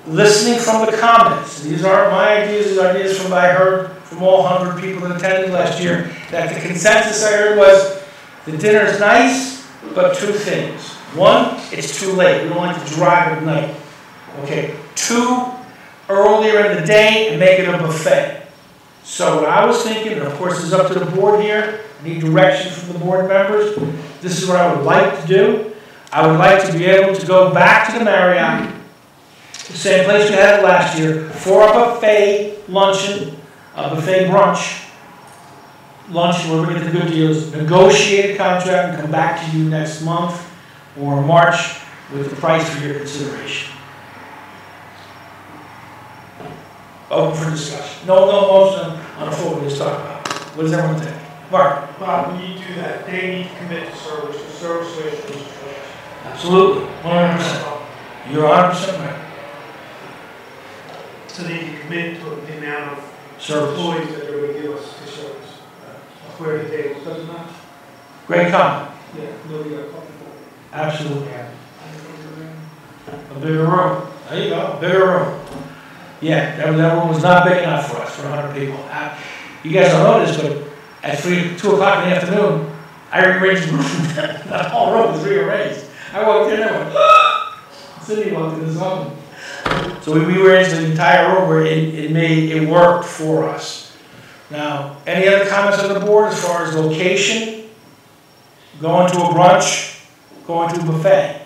listening from the comments, these aren't my ideas, these are ideas from what I heard from all 100 people that attended last year, that the consensus I heard was, the dinner's nice, but two things. One, it's too late. We don't like to drive at night. Okay. Two, earlier in the day and make it a buffet. So what I was thinking, and of course it's up to the board here, I need direction from the board members. This is what I would like to do. I would like to be able to go back to the Marriott, the same place we had it last year, for a buffet luncheon, a buffet brunch, lunch where we get the good deals, negotiate a contract and come back to you next month or March with the price for your consideration. Open for discussion. No motion on the floor, we just talk about it. What does everyone think? Mark? Bob, when you do that, they need to commit to service. The service station is choice. Absolutely, 100%. You're 100% right. So they need to commit to the amount of Service. employees that they're going to give us to service. Where the tables, doesn't matter. Great comment. Yeah, nobody got comfortable. Absolutely. A bigger room. There you go, bigger room. Yeah, that room was not big enough for us, for 100 people. You guys don't know this, but at 2 o'clock in the afternoon, I rearranged the room. The whole room was rearranged. I walked in and I went, ah! Cindy walked in this room. So we rearranged the entire room where it worked for us. Now, any other comments on the board as far as location? Going to a brunch, going to a buffet?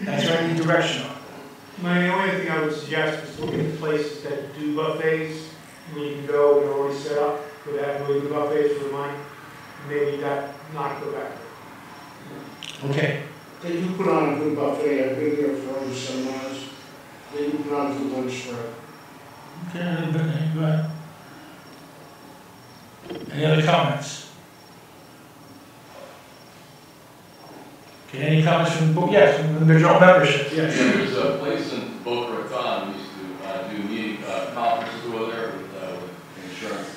That's where I need direction on. The only thing I would suggest is look at the places that do buffets, where you can go, they're already set up, where they have really good buffets for the money. Maybe that not go back there. Okay. They do put on a good buffet. I've been there for over 7 hours. They do put on a good lunch for it. Okay, go ahead. Any other comments? Okay, any comments from, yes, from the general membership, yes. There's a place in Boca Raton, we used to do meeting conferences over there with the insurance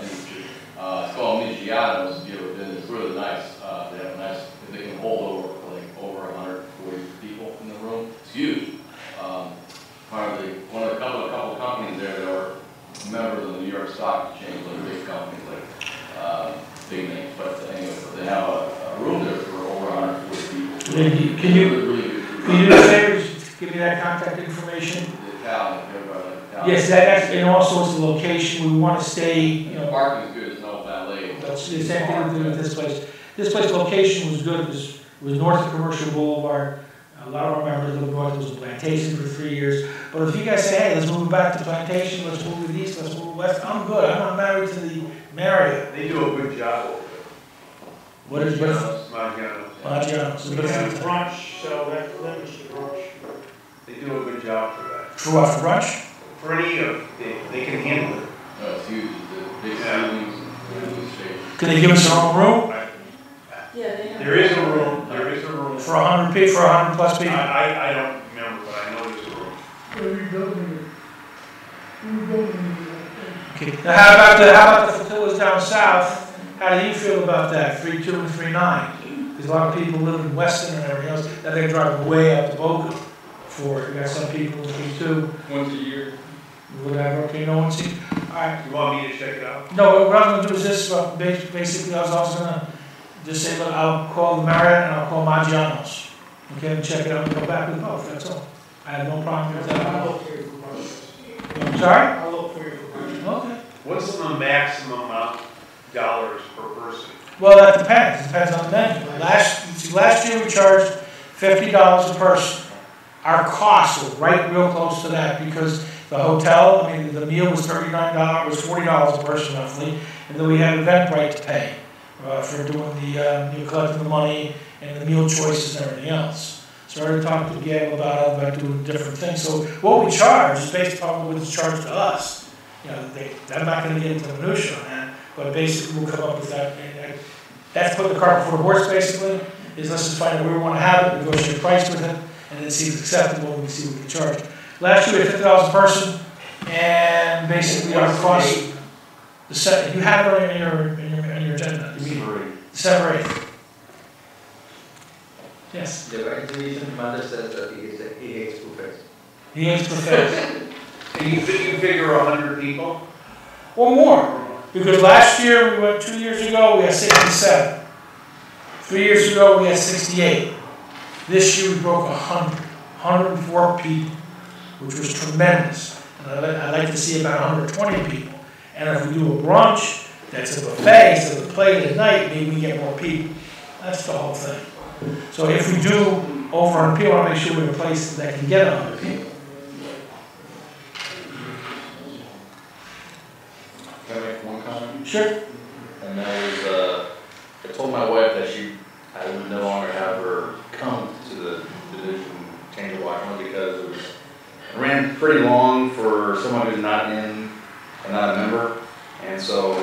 industry. It's called USGCaux, if you ever been, it's really nice. They have a nice, they can hold over 140 people in the room. It's huge. One of the couple companies there that are members of the New York Stock Exchange, like big companies, like big names. But anyway, they have a room there for over 140 people. Can you do the favor, just give me that contact information? The Italian, everybody like Italian. Yes, that's, and also it's the location, we want to stay, you know. Parking is good, there's no valet. That's the same thing we do with this place. This place location was good, it was north of Commercial Boulevard. A lot of our members live north, it was a plantation for 3 years. But if you guys say, hey, let's move back to plantation, let's move to the east, let's move west, I'm good. I'm not married to the Marriott. They do a good job over there. What is it? Maggiano's. We have brunch, so that limits the brunch. They do a good job for that. For what, for brunch? For any of, they can handle it. No, it's huge, the big ceilings and stage. Can they give us their own room? Yeah, they have. There is a room, For 100 people, for 100 plus people? I don't remember, but I know there's a room. We're rebuilding it. We're rebuilding it. Okay. Now how about the flotillas down south? How do you feel about that, 3.2 and 3.9? Because a lot of people live in Weston and everything else, that they're driving way up to Boca for it. We got some people in 3.2. Once a year. Whatever, okay, no one sees. All right. You want me to check it out? No, what I'm gonna do is this, basically, I was also gonna just say, look, I'll call the Marriott and I'll call Maggiano's. Okay, and check it out and go back with both, that's all. I have no problem with I'll that. look for you for breakfast. I'm sorry? I'll look for you for breakfast. Okay. What's the maximum amount dollars per person? Well, that depends. It depends on the menu. Last year we charged $50 a person. Our costs were right real close to that because the hotel, I mean, the meal was $39, was $40 a person roughly, and then we had Eventbrite to pay for doing the, collecting the money and the meal choices and everything else. So I already talked to Gail about doing different things. So what we charge is based upon what it's charged to us. You know, I'm not going to get into the minutia on that, but basically we'll come up with that. And that's put the cart before the horse. Basically, is let's just find out where we want to have it, negotiate a price with it, and then see if it's acceptable, and we see what we can charge. Last year we had $50 a person, and basically our cost. You have it in your agenda. December 8th. Yes. The right reason mother says that he hates buffets. He hates buffets. And you figure 100 people? Or more. Because last year, 2 years ago, we had 67. 3 years ago, we had 68. This year, we broke 104 people, which was tremendous. And I'd like to see about 120 people. And if we do a brunch, that's a buffet, instead of a plate at night, maybe we get more people. That's the whole thing. So if we do over 100 people, I want to make sure we're in a place that can get 100 people. Can I make one comment? Sure. And that is, I told my wife that I would no longer have her come to the division change of watch only because it ran pretty long for someone who's not in and not a member. And so,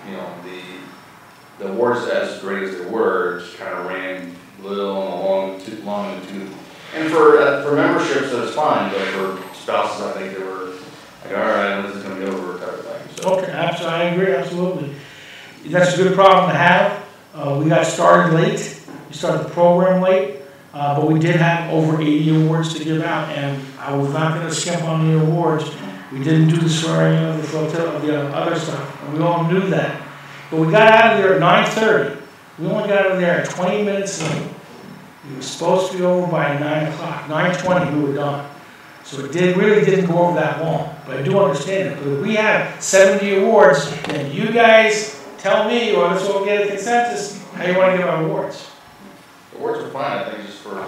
you know, the awards, as great as they were, just kind of ran a little too long in the tooth. And for memberships, that's fine, but for spouses, I think they were like, all right, this is going to be over type of thing. So. Okay, absolutely, I agree, absolutely. That's a good problem to have. We got started late. We started the program late, but we did have over 80 awards to give out, and I was not going to skimp on the awards. We didn't do the swearing of the flotilla, of the other stuff, and we all knew that. But we got out of there at 9:30. We only got out of there at 20 minutes late. We were supposed to be over by 9 o'clock. 9:20 we were done. So it really didn't go over that long, but I do understand it. But if we have 70 awards, and you guys tell me, or let's all get a consensus, how you want to give out awards. The awards are fine, I think, just for,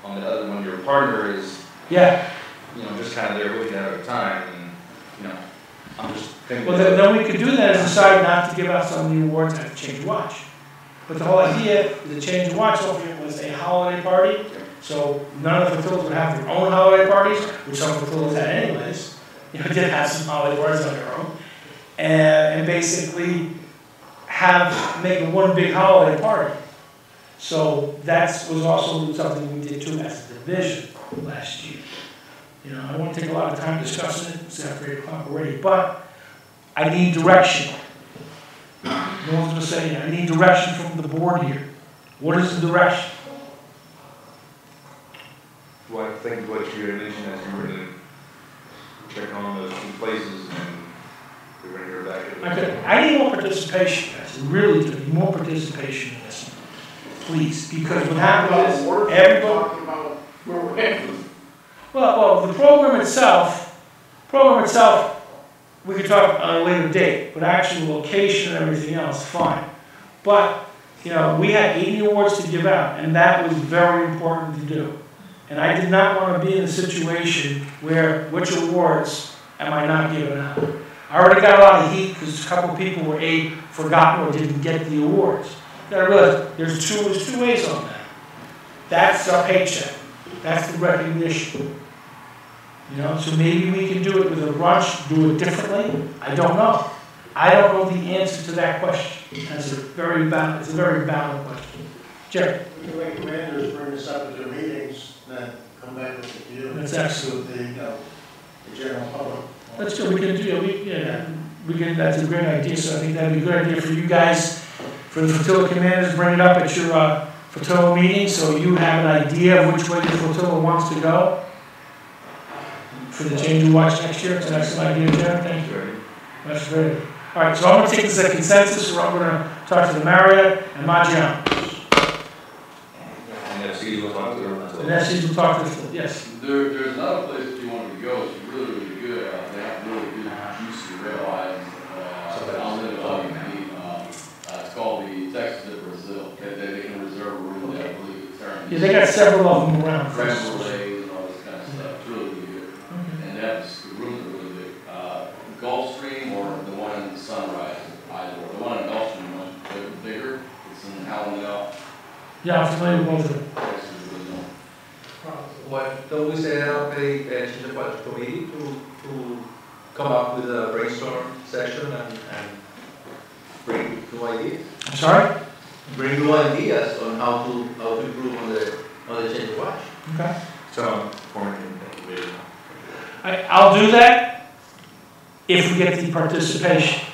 on the other one, your partner is, Yeah. you know, just kind of there looking at it at a time, and, you know, I'm just thinking. Well, then we could do that is decide not to give out some of the awards and have to change watch. But the whole idea is to change watch over here was a holiday party. So none of the flotillas would have their own holiday parties, which some flotillas had anyways. You know, did have some holiday parties on their own. And basically make one big holiday party. So that was also something we did too as a division last year. You know, I won't take a lot of time discussing it, it's after 8 o'clock already, but I need direction. No one's gonna say, I need direction from the board here. What is the direction? Well, I think what you had mentioned is you were going to check on those 2 places and we were going to hear back. I need more participation, guys. I really do. Need more participation in this. Please, because what happened is everybody. Well, the program itself, we could talk on a later date, but actually location and everything else, fine. But, you know, we had 80 awards to give out, and that was very important to do. And I did not want to be in a situation where which awards am I not giving out. I already got a lot of heat because a couple of people were forgotten or didn't get the awards. You gotta realize there's two ways on that. That's our paycheck. That's the recognition. You know, so maybe we can do it with a brunch, do it differently. I don't know. I don't know the answer to that question. It's a very valid question. Jerry. We can let commanders bring this up at their meetings, then come back with the deal. That's excellent. With the general public. That's good. We can. That's a great idea. So I think that'd be a good idea for you guys, for the flotilla commanders, bring it up at your flotilla meeting, so you have an idea of which way the flotilla wants to go for the change of watch next year. It's an excellent idea, Jerry. Thank you. That's great. All right. So I'm going to take this as a consensus. We're going to talk to the Marriott and Maggiano. And FCs will talk to them. And FCs will talk to the, yes. The There's another place if you wanted to go, it's really, really good, they have really good juicy red wines, unlimited all you can eat. It's called the Texas de Brazil, they can reserve a room there, I believe it's there. Yeah, they got several of them around. Creme brulees and all this kind of stuff, it's really, really good. And they have, the rooms are really big. Gulfstream or the one in Sunrise, either, the one in Gulfstream is much bigger, it's in Hallandale. Yeah, I'm familiar with both of them. Texas is really known. What, don't we set up a change of budget committee to come up with a brainstorm session and bring new ideas? I'm sorry? Bring new ideas on how to improve on the change of watch. Okay. So, forming a committee. I'll do that if we get the participation.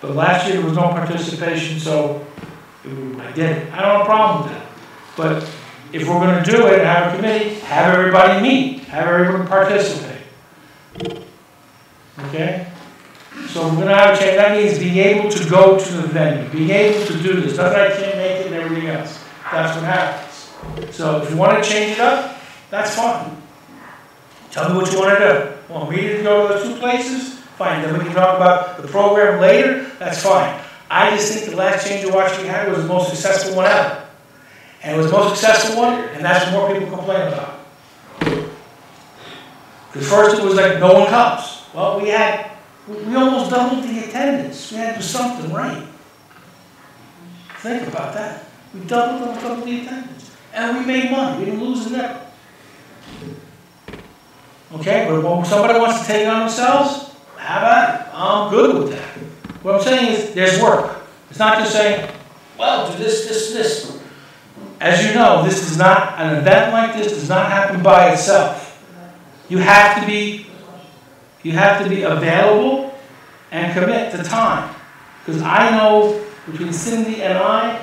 But last year there was no participation, so I did it. I don't have a problem with that. But if we're going to do it, have a committee, have everybody meet, have everyone participate. Okay? So we're going to have a change. That means being able to go to the venue, being able to do this. Not that I can't make it and everything else. That's what happens. So if you want to change it up, that's fine. Tell me what you want to do. Want me to go to those two places? Fine. Then we can talk about the program later. That's fine. I just think the last change of watch we had was the most successful one ever. And it was the most successful one, and that's what more people complain about. Because first it was like, no one comes. Well, we almost doubled the attendance. We had to do something right. Think about that. We doubled the attendance. And we made money. We didn't lose a nickel. Okay, but when somebody wants to take it on themselves, how about it? I'm good with that. What I'm saying is, there's work. It's not just saying, well, do this, this, this. As you know, this is not, an event like this does not happen by itself. You have to be available and commit to time. Because I know between Cindy and I,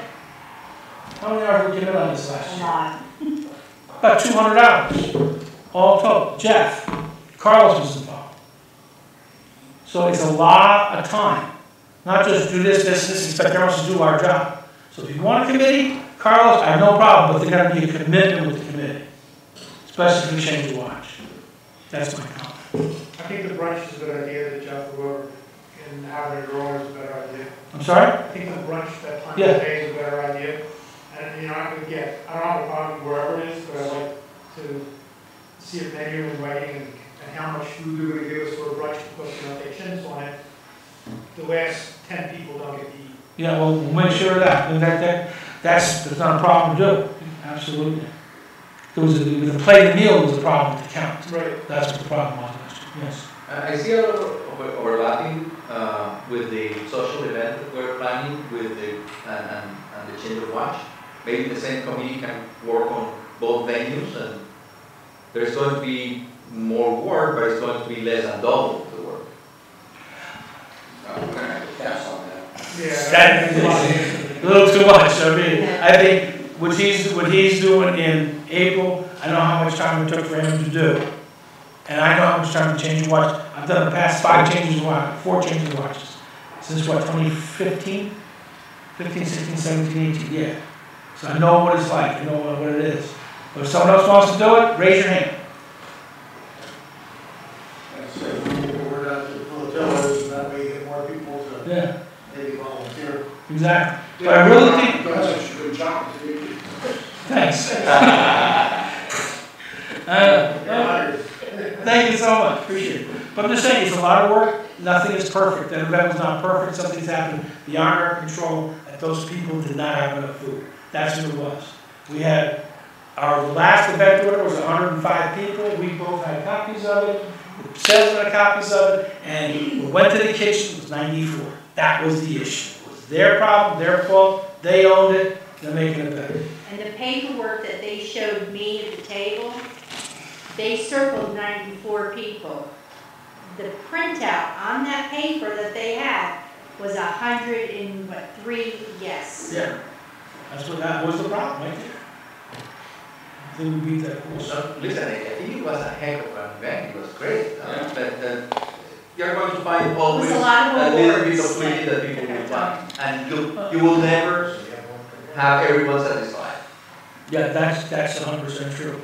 how many hours did we commit on this last year? About 200 hours, all total. Jeff, Carlos was involved. So it's a lot of time. Not just do this, this, this, expect everyone else to do our job. So if you want a committee, Carlos, I have no problem, but there got to be a commitment with the committee. Especially if we change the watch. That's my comment. I think the brunch is a good idea that Jeff wrote, and having a drawer is a better idea. I'm sorry? I think the brunch that time Yeah. of day is a better idea. And, you know, I don't have a problem wherever it is, but I'd like to see a menu in writing and how much food they're going to give us for a brunch, because, you know, if they chintz on it, the last 10 people don't get to eat. Yeah, well, we'll make sure of that. That's not a problem to do. Absolutely. The plate of the meal was the problem to count. Right. That's what the problem was. Yes. I see a lot of overlapping with the social event that we're planning with and the change of watch. Maybe the same committee can work on both venues, and there's going to be more work, but it's going to be less than double the work. We're going to have to pass on that. Yeah. That's a little too much. I mean, I think what he's doing in April, I know how much time it took for him to do. And I know how much time to change the watch. I've done the past 4 changes of watches. Since what, 2015? 15, 16, 17, 18, yeah. So I know what it's like, I know what it is. But if someone else wants to do it, raise your hand. That's it. We're not to hotels, that way you get more people to Yeah, maybe volunteer. exactly. But I really think. That's such a good job. Thanks. Thank you so much, appreciate it. But I'm just saying, it's a lot of work, nothing is perfect, that event was not perfect, something's happened beyond our control, that those people did not have enough food. That's what it was. We had, our last event order was 105 people, we both had copies of it, the sales had copies of it, and we went to the kitchen, it was 94. That was the issue. It was their problem, their fault, they owned it, they're making it better. And the paperwork that they showed me at the table, they circled 94 people. The printout on that paper that they had was 103 yes. Yeah, that was the problem right there. I think we beat that horse. So, listen, I think it was a heck of an event. It was great. But you're going to find always a lot of little bit awards. of freedom that people will find. And you will never have everyone satisfied. Yeah, that's 100% true.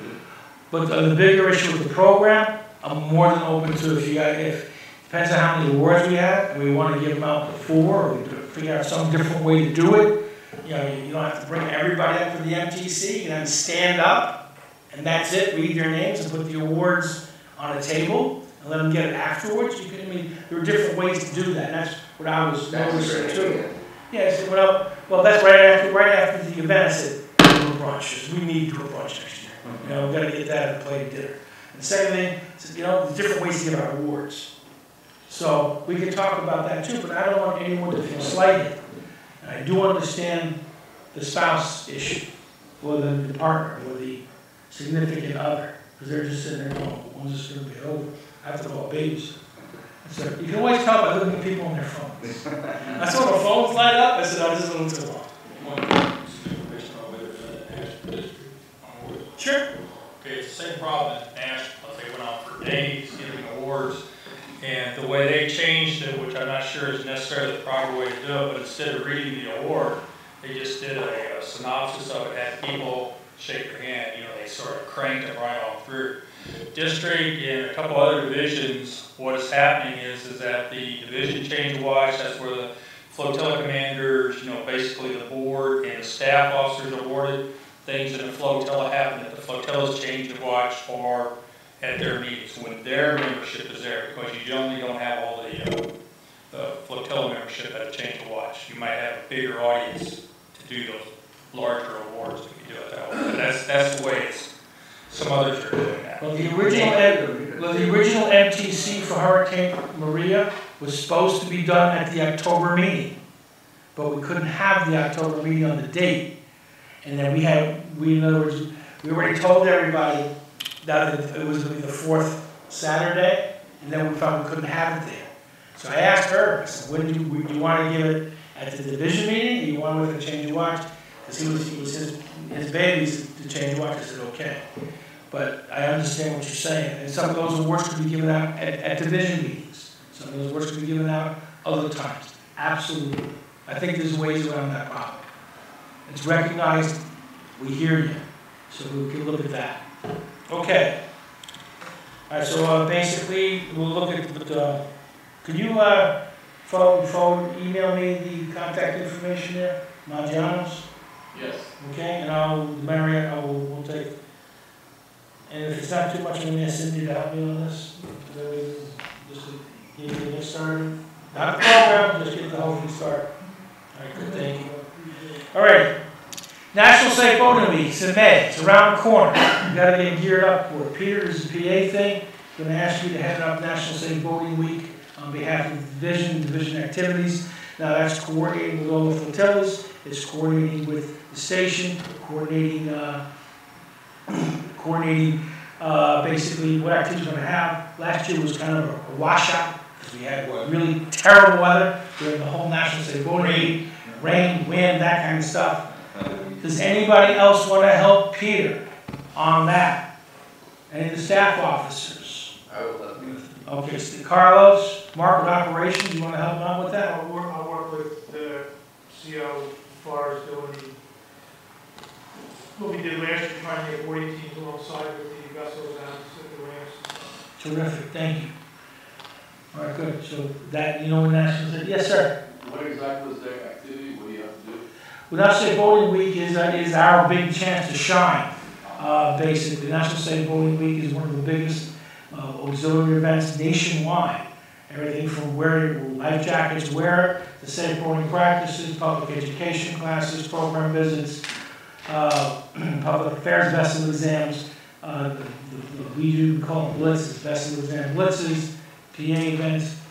But the bigger issue with the program, I'm more than open to depends on how many awards we have, and we want to give them out before, or we figure out some different way to do it. You know, you don't have to bring everybody up for the MTC, you can have them stand up, and that's it, read their names and put the awards on a table, and let them get it afterwards. You can, I mean, there are different ways to do that, and that's what I was noticing too. Yeah, so, well, that's right after the event, I said, do a brunch, 'cause we need to do a brunch next year. You know, we've got to get that and play dinner. And the second thing, you know, there's different ways to give out awards. So we can talk about that too, but I don't want anyone to feel slighted. And I do understand the spouse issue, or the partner, or the significant other, because they're just sitting there going, when's this going to be over? I have to call babies. So you can always tell by looking at people on their phones. I saw my phones light up, I said, oh, this is a little too long. Sure. Okay, it's the same problem as Nashville. They went on for days giving awards, and the way they changed it, which I'm not sure is necessarily the proper way to do it, but instead of reading the award, they just did a synopsis of it, had people shake their hand. You know, they sort of cranked it right on through. District and a couple other divisions, what is happening is that the division change of watch, that's where the flotilla commanders, you know, basically the board and the staff officers awarded things in the flotilla happen at the flotilla's change of watch or at their meetings when their membership is there, because you generally don't have all the flotilla membership at a change of watch. You might have a bigger audience to do those larger awards if you do it that way. But that's the way it's. Some others are doing that. Well, the original MTC for Hurricane Maria was supposed to be done at the October meeting, but we couldn't have the October meeting on the date. And then in other words, we already told everybody that it was going to be the fourth Saturday, and then we found we couldn't have it there. So I asked her, I said, when do you want to give it at the division meeting, or you want to with a change of watch? Because it was his babies to change watch. I said, okay. But I understand what you're saying. And some of those awards could be given out at division meetings. Some of those awards could be given out other times. Absolutely. I think there's ways around that problem. It's recognized. We hear you. So we can look at that. Okay. All right, so basically, we'll look at, can you email me the contact information there? Maggiano's? Yes. Okay, and Marriott, we'll take. And if it's not too much, I'm going to ask Cindy to help me on this. Just to get the next started. Not the program, just get the whole thing started. All right, good, thank you. All right. National Safe Boating Week is in May. It's around the corner. You got to get geared up for it. Peter is the PA thing. I'm going to ask you to head up National Safe Boating Week on behalf of the division activities. Now that's coordinating with all the flotillas. It's coordinating with the station, coordinating basically what activities we're going to have. Last year was kind of a washout because we had really terrible weather during the whole National Safe Boating Week. Rain, wind, that kind of stuff. Does anybody else want to help Peter on that? Any of the staff officers? I will let you. Okay, so Carlos, market operations, you want to help out with that? I'll work with the CO as far as doing what we did last year, trying to get boarding teams alongside with the vessels and the ramps. Terrific, thank you. All right, good. So that, you know what National Safe, yes, sir. What exactly is their activity? What do you have to do? Well, National Safe Boating Week is our big chance to shine. Basically, National Safe Boating Week is one of the biggest auxiliary events nationwide. Everything from wearing life jackets, wear it, to safe boating practices, public education classes, program visits, public affairs vessel exams. We call them blitzes, vessel exam blitzes, PA events.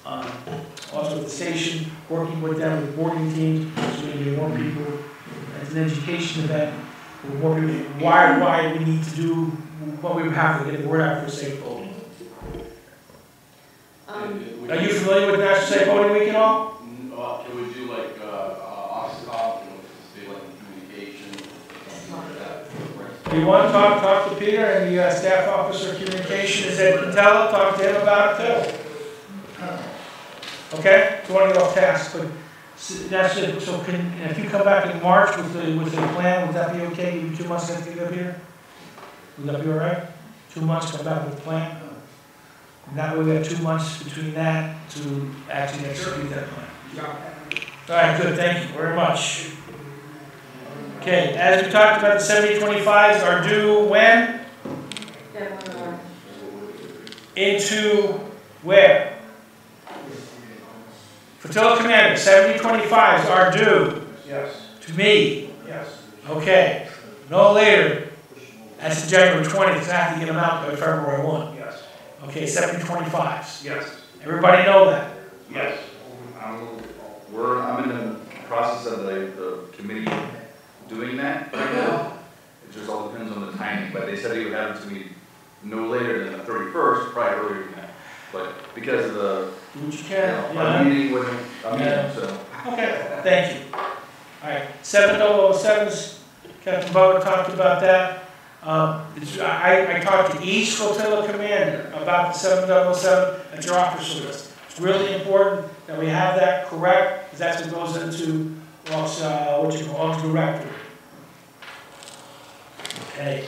Also at the station, working with them with boarding teams, so we get more people. It's an education event. Why we need to do what we have to get the word out for safe boating. Are you familiar with National Safe Boating Week at all? Can we do like OxyContin, say like communication, something like that? You want to talk to Peter and the staff officer of communication is Ed Quintella, talk to him about it too. Okay, so want to get off task, but that's it. So if you come back in March with the plan, would that be okay? Give you 2 months to get up here? Would that be all right? 2 months, come back with a plan? And that way we have 2 months between that to actually execute that plan. All right, good, thank you very much. Okay, as we talked about, the 7025s are due when? Into where? Flotilla Commander, 7025s are due Yes. to me. Yes. Okay, no later. That's January 20th, I have to get them out by February 1. Yes. Okay, 7025s. Yes. Everybody know that? Yes. I'm in the process of the committee doing that right now. It just all depends on the timing, but they said they would have it to me no later than the 31st, probably earlier than that. But because of the, Do what you can. our meeting wasn't, so. Okay, thank you. All right, 7007s, Captain Butler talked about that. I talked to each flotilla commander about the 7007 at your officer list. It's really important that we have that correct, because that's what goes into Office Director. Okay.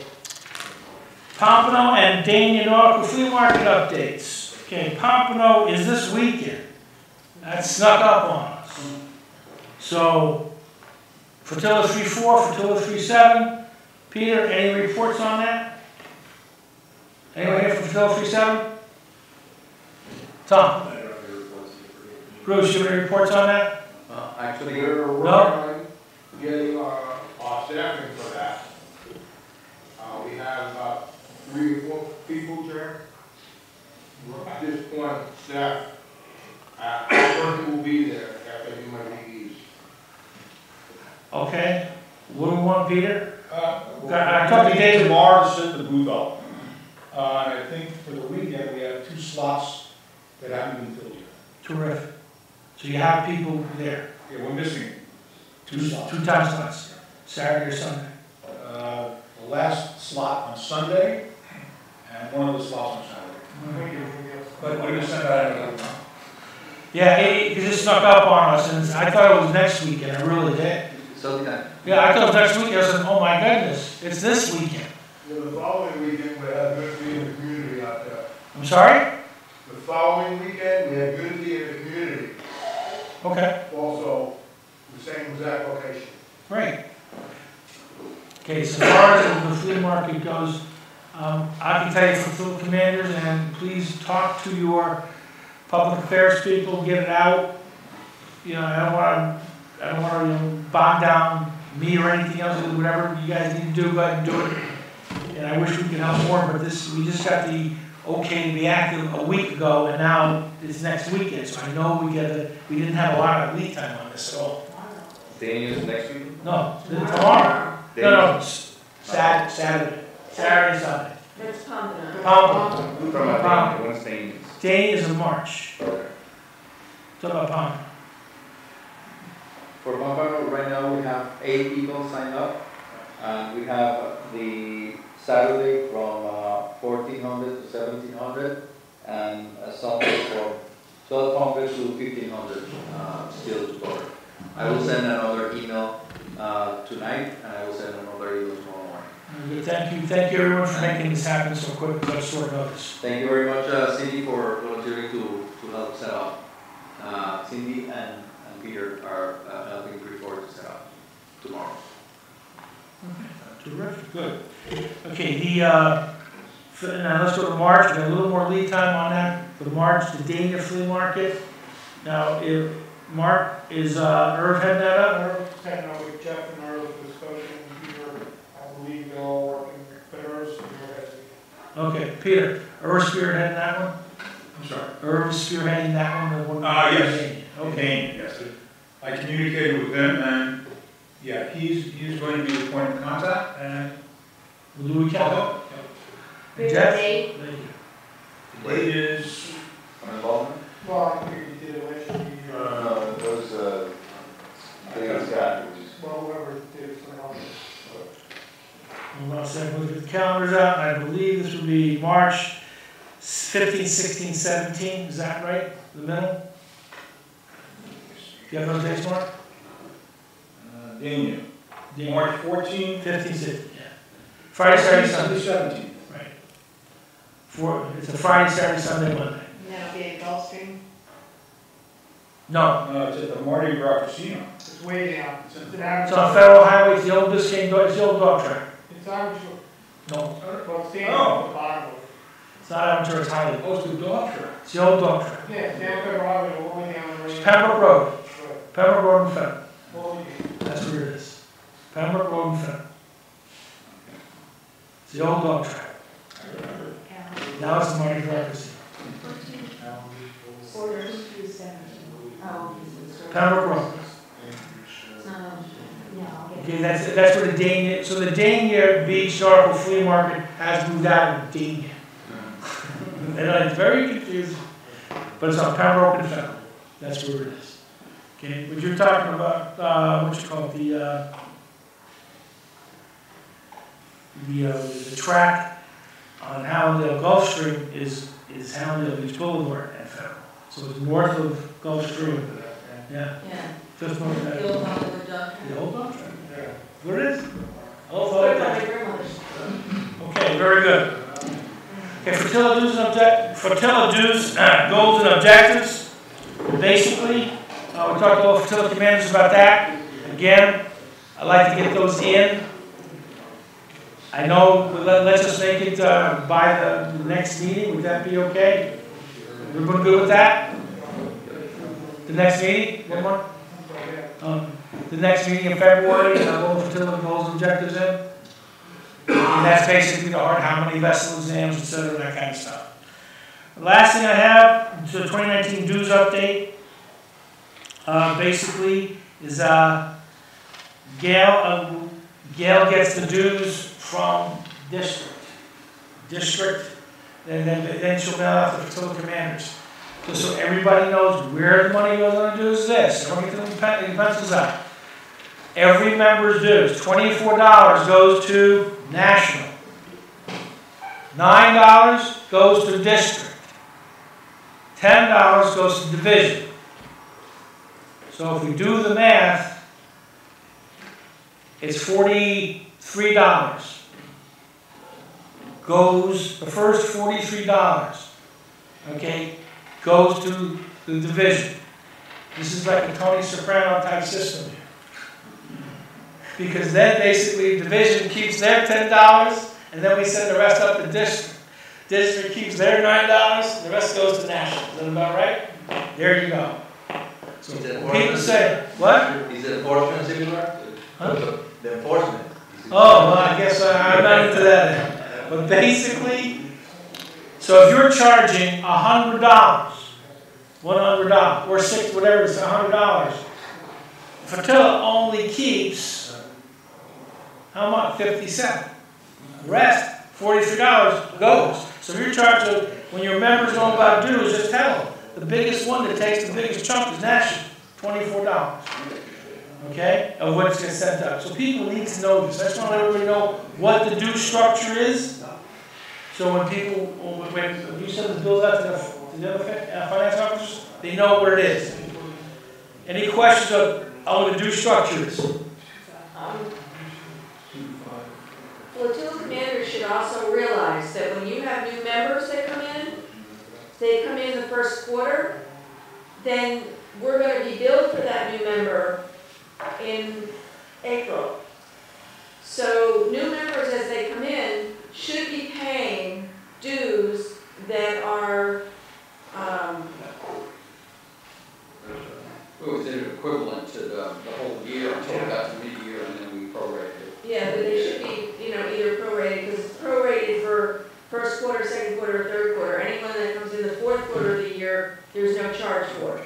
Pompano and Dania Nautical Flea Market updates. Okay, Pompano is this weekend. That snuck up on us. So, Flotilla 3-4, Flotilla 3-7. Peter, any reports on that? Anyone here from Flotilla 3-7? Tom? Bruce, you have any reports on that? Actually, we're working No? on getting our staffing for that. We have about 3 or 4 people there. At this point, staff, person will be there after I do my DEs. Okay. What do we want, Peter? I talked to David tomorrow to set the booth up. And I think for the weekend, we have 2 slots that haven't been filled yet. Terrific. So you have people there? Yeah, we're missing 2 slots. 2 time slots, Saturday or Sunday? The last slot on Sunday, and one of the slots on Saturday. But we're gonna send that out. Yeah, because it snuck up on us, and I thought it was next weekend, I really did. So, Yeah, I thought it was next weekend, I said, oh my goodness, it's this weekend. Yeah, the following weekend, we have Unity in the community out there. I'm sorry? The following weekend, we have Unity in the community, Okay, also the same exact location. great. Okay, so as far as the flea market goes, I can tell you for field commanders, and please talk to your public affairs people, get it out. You know, I don't want to bog down me or anything else, whatever you guys need to do, go ahead and do it. And I wish we could help more, but we just got the okay to be active a week ago, and now it's next weekend, so I know we didn't have a lot of lead time on this at all. Daniel's next week? No, tomorrow. No, Saturday, Sunday. That's Pompano. Pompano. We're talking about Daniel, when's Daniel's? Day is in March. Okay. Talk about Pompano. For Pompano, right now we have 8 people signed up. And we have the Saturday from 1400 to 1700 and a Sunday from 1200 to 1500 still to cover. I will send another email tonight, and I will send another email tomorrow morning. Thank you everyone for making this happen so quick with such short notice. Thank you very much, Cindy, for volunteering to help set up. Cindy and Peter are helping before to set up tomorrow. Okay, terrific, good. Okay, now let's go to March. We got a little more lead time on that. For March, the Dania Flea Market. Now, if Mark, is Irv heading that up? Irv's heading over with Jeff and Irv discussion, Peter, I believe they're all working, but Irv's spearheading. Okay, Peter, Irv spearheading that one? I'm sorry. Irv spearheading that one? The one Yes. Okay. Yes. I communicated with him, and yeah, he's going to be the point of contact, and We'll do what we can. I'll Good Jeff? date. Thank you. The date is, I'm involved in it? Well, I think you did it last year. No, those, things got, which is. Well, whoever did it for now. Hold on a second, look at the calendars out. I believe this would be March 15, 16, 17. Is that right? The middle? Do you have those dates, Mark? Dania, March 14th. 15, 16, yeah. Friday, Saturday, Sunday. 17th. It's a Friday, Saturday, Sunday, Monday. And that'll be at Gulfstream. No, No, it's at the Mardi Gras Casino. It's way down. It's an it's on Federal Highway, it's the old Biscayne, it's the old dog track. It's on, No, well, it's standing at the bottom of it. it's not Aventura, it's Highway. Oh, it's the dog track. It's the old dog track. Yeah, it's down Federal Highway, all the way down the It's range. Pembroke Road. Right. Pembroke Road and Federal. All the way. That's where it is. Pembroke Road and Federal. It's the old dog track. Now it's the Mardi Gras Casino. Orders through 17. Oh. Pembroke Road. Okay, that's where the Dania, so the Dania Beach Snorkel Flea Market has moved out of Dania. And it's very confusing, but it's on Pembroke and Federal. That's where it is. Okay, but you're talking about, what you call it, the track on Hallandale Gulfstream is Hallandale Beach Boulevard and Federal. So it's north of Gulfstream. Yeah. Yeah. Just north of that. The old Hollywood dog. The old dog track. Where it is? Old Put dog it by track. my grandmother's. Okay, very good. Okay, fertility dues, goals and objectives. Basically, we talked about fertility commanders about that. Again, I'd like to get those in. I know, let's just make it by the next meeting. Would that be okay? Everyone good with that? The next meeting? One more? The next meeting in February, we'll fertility goals and objectives in. And that's basically the hard, how many vessel exams, et cetera, that kind of stuff. The last thing I have, the 2019 dues update, basically is Gail gets the dues from district, and then she'll mail out the fertility commanders. Just so everybody knows where the money goes on dues is this. Everyone get the pencils out. Every member's dues, $24 goes to national. $9 goes to district. $10 goes to division. So if we do the math, it's $43. The first $43, okay, goes to the division. This is like a Tony Soprano type system here. Because then basically division keeps their $10 and then we send the rest up to district. District keeps their $9, the rest goes to national. Is that about right? There you go. So people say, what? Is the enforcement similar? Huh? The enforcement. Oh, well, I guess I'm not into that. But basically, so if you're charging $100, $100, or whatever it's $100, Fertila only keeps, how much? 50 cents. The rest, $43 goes. So if you're charging, when your members know about dues, just tell them. The biggest one that takes the biggest chunk is national, $24. Okay, of what gets sent up. So people need to know this. I just want to let everybody know what the due structure is. So when people, when you send the bills out to the other finance officers, they know what it is. Any questions on what the due structure is? Flotilla commanders should also realize that when you have new members that come in, they come in the first quarter, then we're going to be billed for that new member in April. So new members as they come in should be paying dues that are What was it equivalent to the whole year until we got to mid-year and then we prorated it? yeah, but they should be, either prorated, because it's prorated for first quarter, second quarter, or third quarter. Anyone that comes in the fourth quarter of the year, there's no charge for.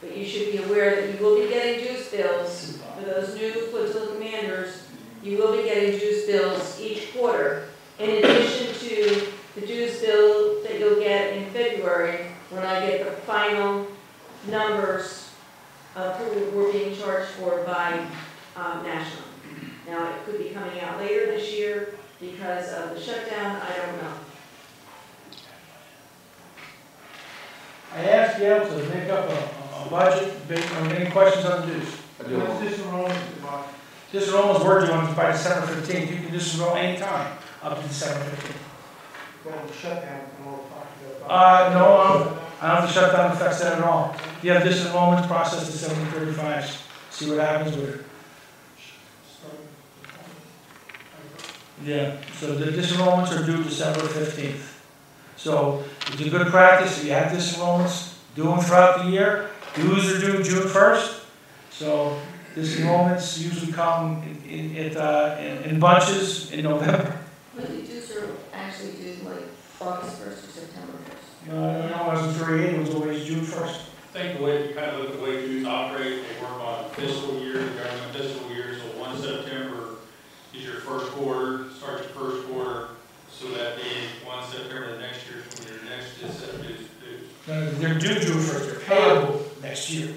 But you should be aware that you will be getting dues bills for those new flotilla commanders. You will be getting dues bills each quarter, in addition to the dues bill that you'll get in February when I get the final numbers of who we're being charged for by national. Now, it could be coming out later this year because of the shutdown, I don't know. I asked Gail to make up a budget based on any questions on the dues. What's this enrollment, Bob? disenrollments were due on by December 15th. You can disenroll anytime up to December 15th. Well, the shutdown, and all talked about. No, I don't think the shutdown affects that at all. You have disenrollments processed at 735s. See what happens with it. Yeah, so the disenrollments are due December 15th. So it's a good practice, if you have disenrollments, do them throughout the year. Dues are due June 1st. So disenrollments usually come in bunches in November. But the dues are actually due like August 1st or September 1st. No, it wasn't 38, it was always June 1st. I think the way, you kind of look at the way dues operate, they work on fiscal year, the government fiscal year, so 1 September is your first quarter, starts your first quarter, so that means 1 September the next year is when your next set of dues. No, they're due June 1st, they're payable next year.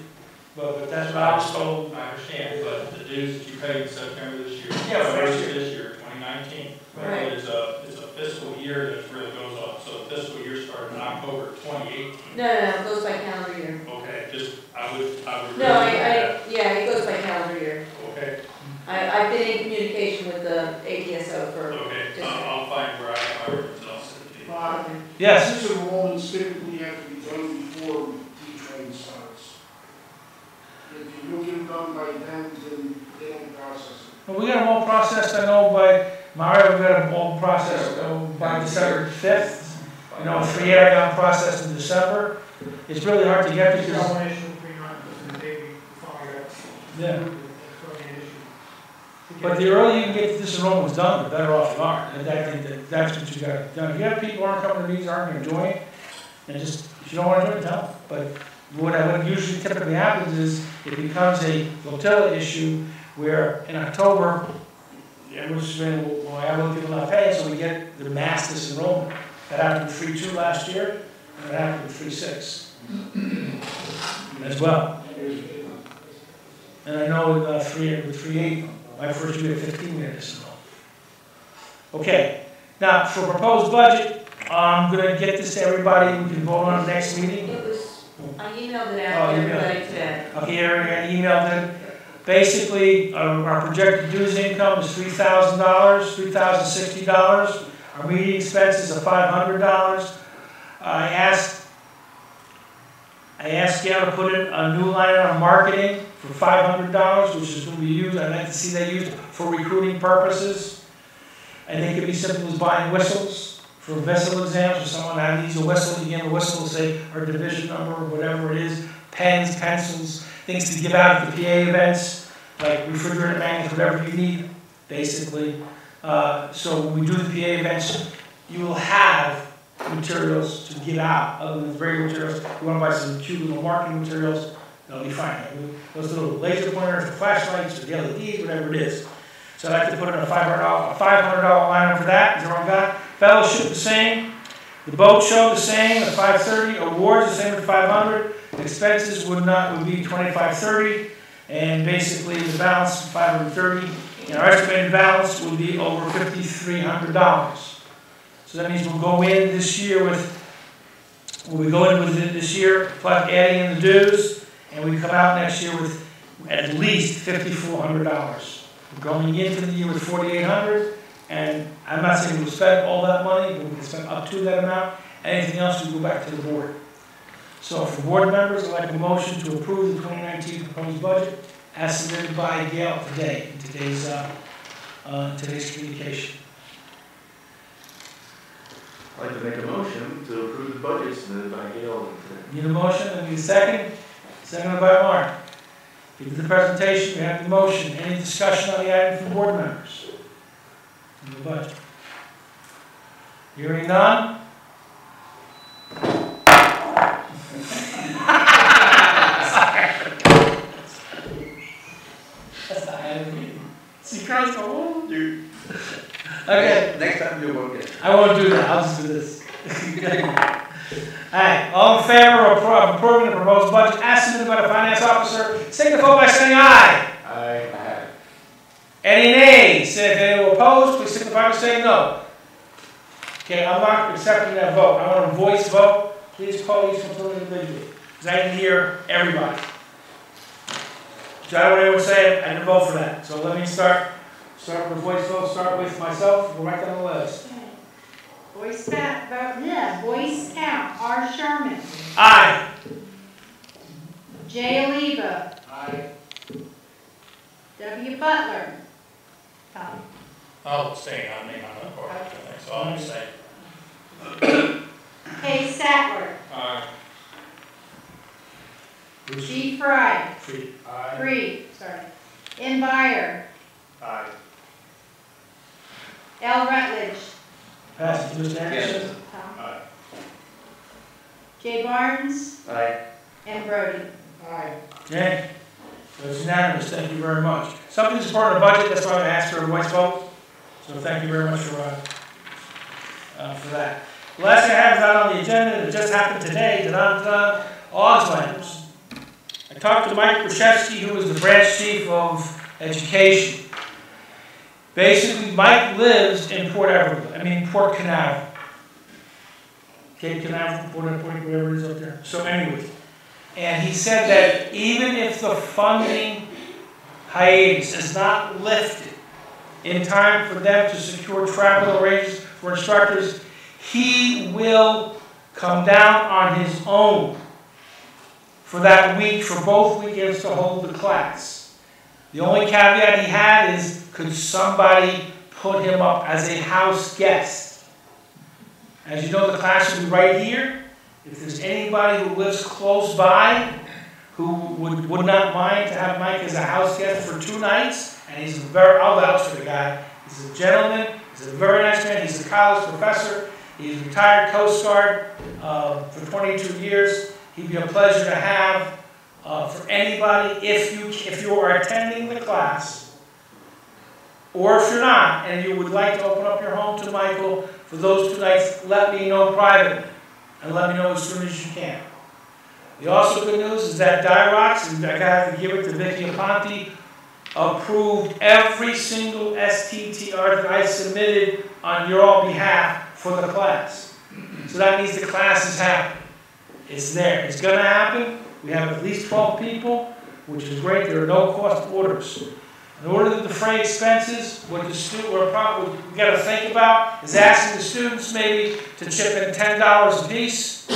But that's what I was told. I understand, but the dues that you paid in September this year, Yeah, for next year. this year, 2019, Right. it's a fiscal year that really goes on. So the fiscal year started in October 2018. No, it goes by calendar year. Okay, just, I would. No, yeah, it goes by calendar year. Okay, I've been in communication with the ATSO for. okay, just- I'll find where I have my records, and I'll send it to you. Okay. Yes. Disenrollments typically have to be done before DivThree starts. If you don't get them done by then they don't process it. Well, we got them all processed, I know, by Mario, we got them all processed by December 5th. You know, 3 I got them processed in December. It's really hard to get It's a because, combination of 3 months and the day we fire it. yeah. That's probably an issue. But the earlier you can get this enrollment done, the better off you are. And I think that's what you got done. If you have people who aren't coming to meetings, aren't going to join, and just, if you don't want to join, tell them. But what usually typically happens is it becomes a flotilla issue where in October, everyone's saying, well, I have people not paying, so we get the mass disenrollment. That happened with 3.2 last year, and that happened with 3.6 as well. And I know with 3.8, my first year at 15 minutes. Okay, now for proposed budget, I'm going to get this to everybody. We can vote on it next meeting. It was, I emailed it out to everybody today. Okay, I emailed it. Basically, our projected dues income is $3,000, $3,060. Our meeting expenses are $500. I asked Gail to put in a new line on marketing for $500, which is going to be used, I'd like to see that used for recruiting purposes. And they could be simple as buying whistles for vessel exams, or someone that needs a whistle, you give them a whistle, say our division number, or whatever it is, pens, pencils, things to give out at the PA events, like refrigerator magnets, whatever you need, basically. So when we do the PA events, you will have materials to give out, other than the regular materials. You want to buy some cute little marketing materials, that'll be fine. Those little laser pointers, the flashlights, or the LEDs, whatever it is. So I'd like to put in a $500 line for that. Is everyone got it? Fellowship the same. The boat show the same at $530. Awards the same at $500. Expenses would be $2530, and basically the balance $530. And our estimated balance would be over $5,300. So that means we'll go in this year this year, plus adding in the dues, and we come out next year with at least $5,400. We're going into the year with $4,800, and I'm not saying we'll spend all that money, but we can spend up to that amount. Anything else, we go back to the board. So for board members, I'd like a motion to approve the 2019 proposed budget as submitted by Gail today, in today's communication. I'd like to make a motion to approve the budget submitted by Gail today. Need a motion, and need a second? Seconded by Mark. Give the presentation, we have the motion. Any discussion on the item from board members? On the budget? Hearing none? That's not how it is. See, Carl's going, oh, dude. Okay. Next time you won't get it. I won't do that, I'll just do this. Alright, all in favor of approving the proposed budget as submitted by the finance officer, signify by saying aye. Aye. Any nays? If any will oppose, please signify by saying no. Okay, I'm not accepting that vote. I want a voice vote. Please call each one individually, because I didn't hear everybody. So I don't want anyone saying I didn't vote for that. So let me start with voice vote, start with myself, go right down the list. Voice count, R. Sherman. Aye. J. Oliva. Aye. W. Butler. Tom. I'll abstain, I mean, I'm not part of it, so I'll abstain. K. Sattler. Aye. G. Fry. Aye. Free, sorry. M. Byer. Aye. L. Rutledge. Passes. Mr. Anderson? Tom. Aye. J. Barnes. Aye. And Brody. Aye. Okay. So it's unanimous. Thank you very much. Something's part of the budget, that's why I'm going to ask for a voice vote. So thank you very much for that. The last thing I have is out on the agenda that just happened today, Alzheimer's. I talked to Mike Krzyzewski, who is the branch chief of education. Basically, Mike lives in Port Canaveral. Cape Canaveral, whatever it is up there. So anyways, and he said that even if the funding hiatus is not lifted in time for them to secure travel arrangements for instructors, he will come down on his own for that week, for both weekends to hold the class. The only caveat he had is, could somebody put him up as a house guest? As you know, the class will be right here. If there's anybody who lives close by who would not mind to have Mike as a house guest for 2 nights, and I'll vouch for the guy. He's a gentleman, he's a very nice man, he's a college professor, he's retired Coast Guard for 22 years. He'd be a pleasure to have for anybody if you are attending the class, or if you're not, and you would like to open up your home to Michael for those 2 nights, let me know privately, and let me know as soon as you can. The also good news is that Dyrox, and I have to give it to Vicky Aponte, approved every single STTR that I submitted on your all behalf for the class. So that means the class is happening. It's there. It's going to happen. We have at least 12 people, which is great. There are no cost orders. In order to defray expenses, what we got to think about is asking the students maybe to chip in $10 a piece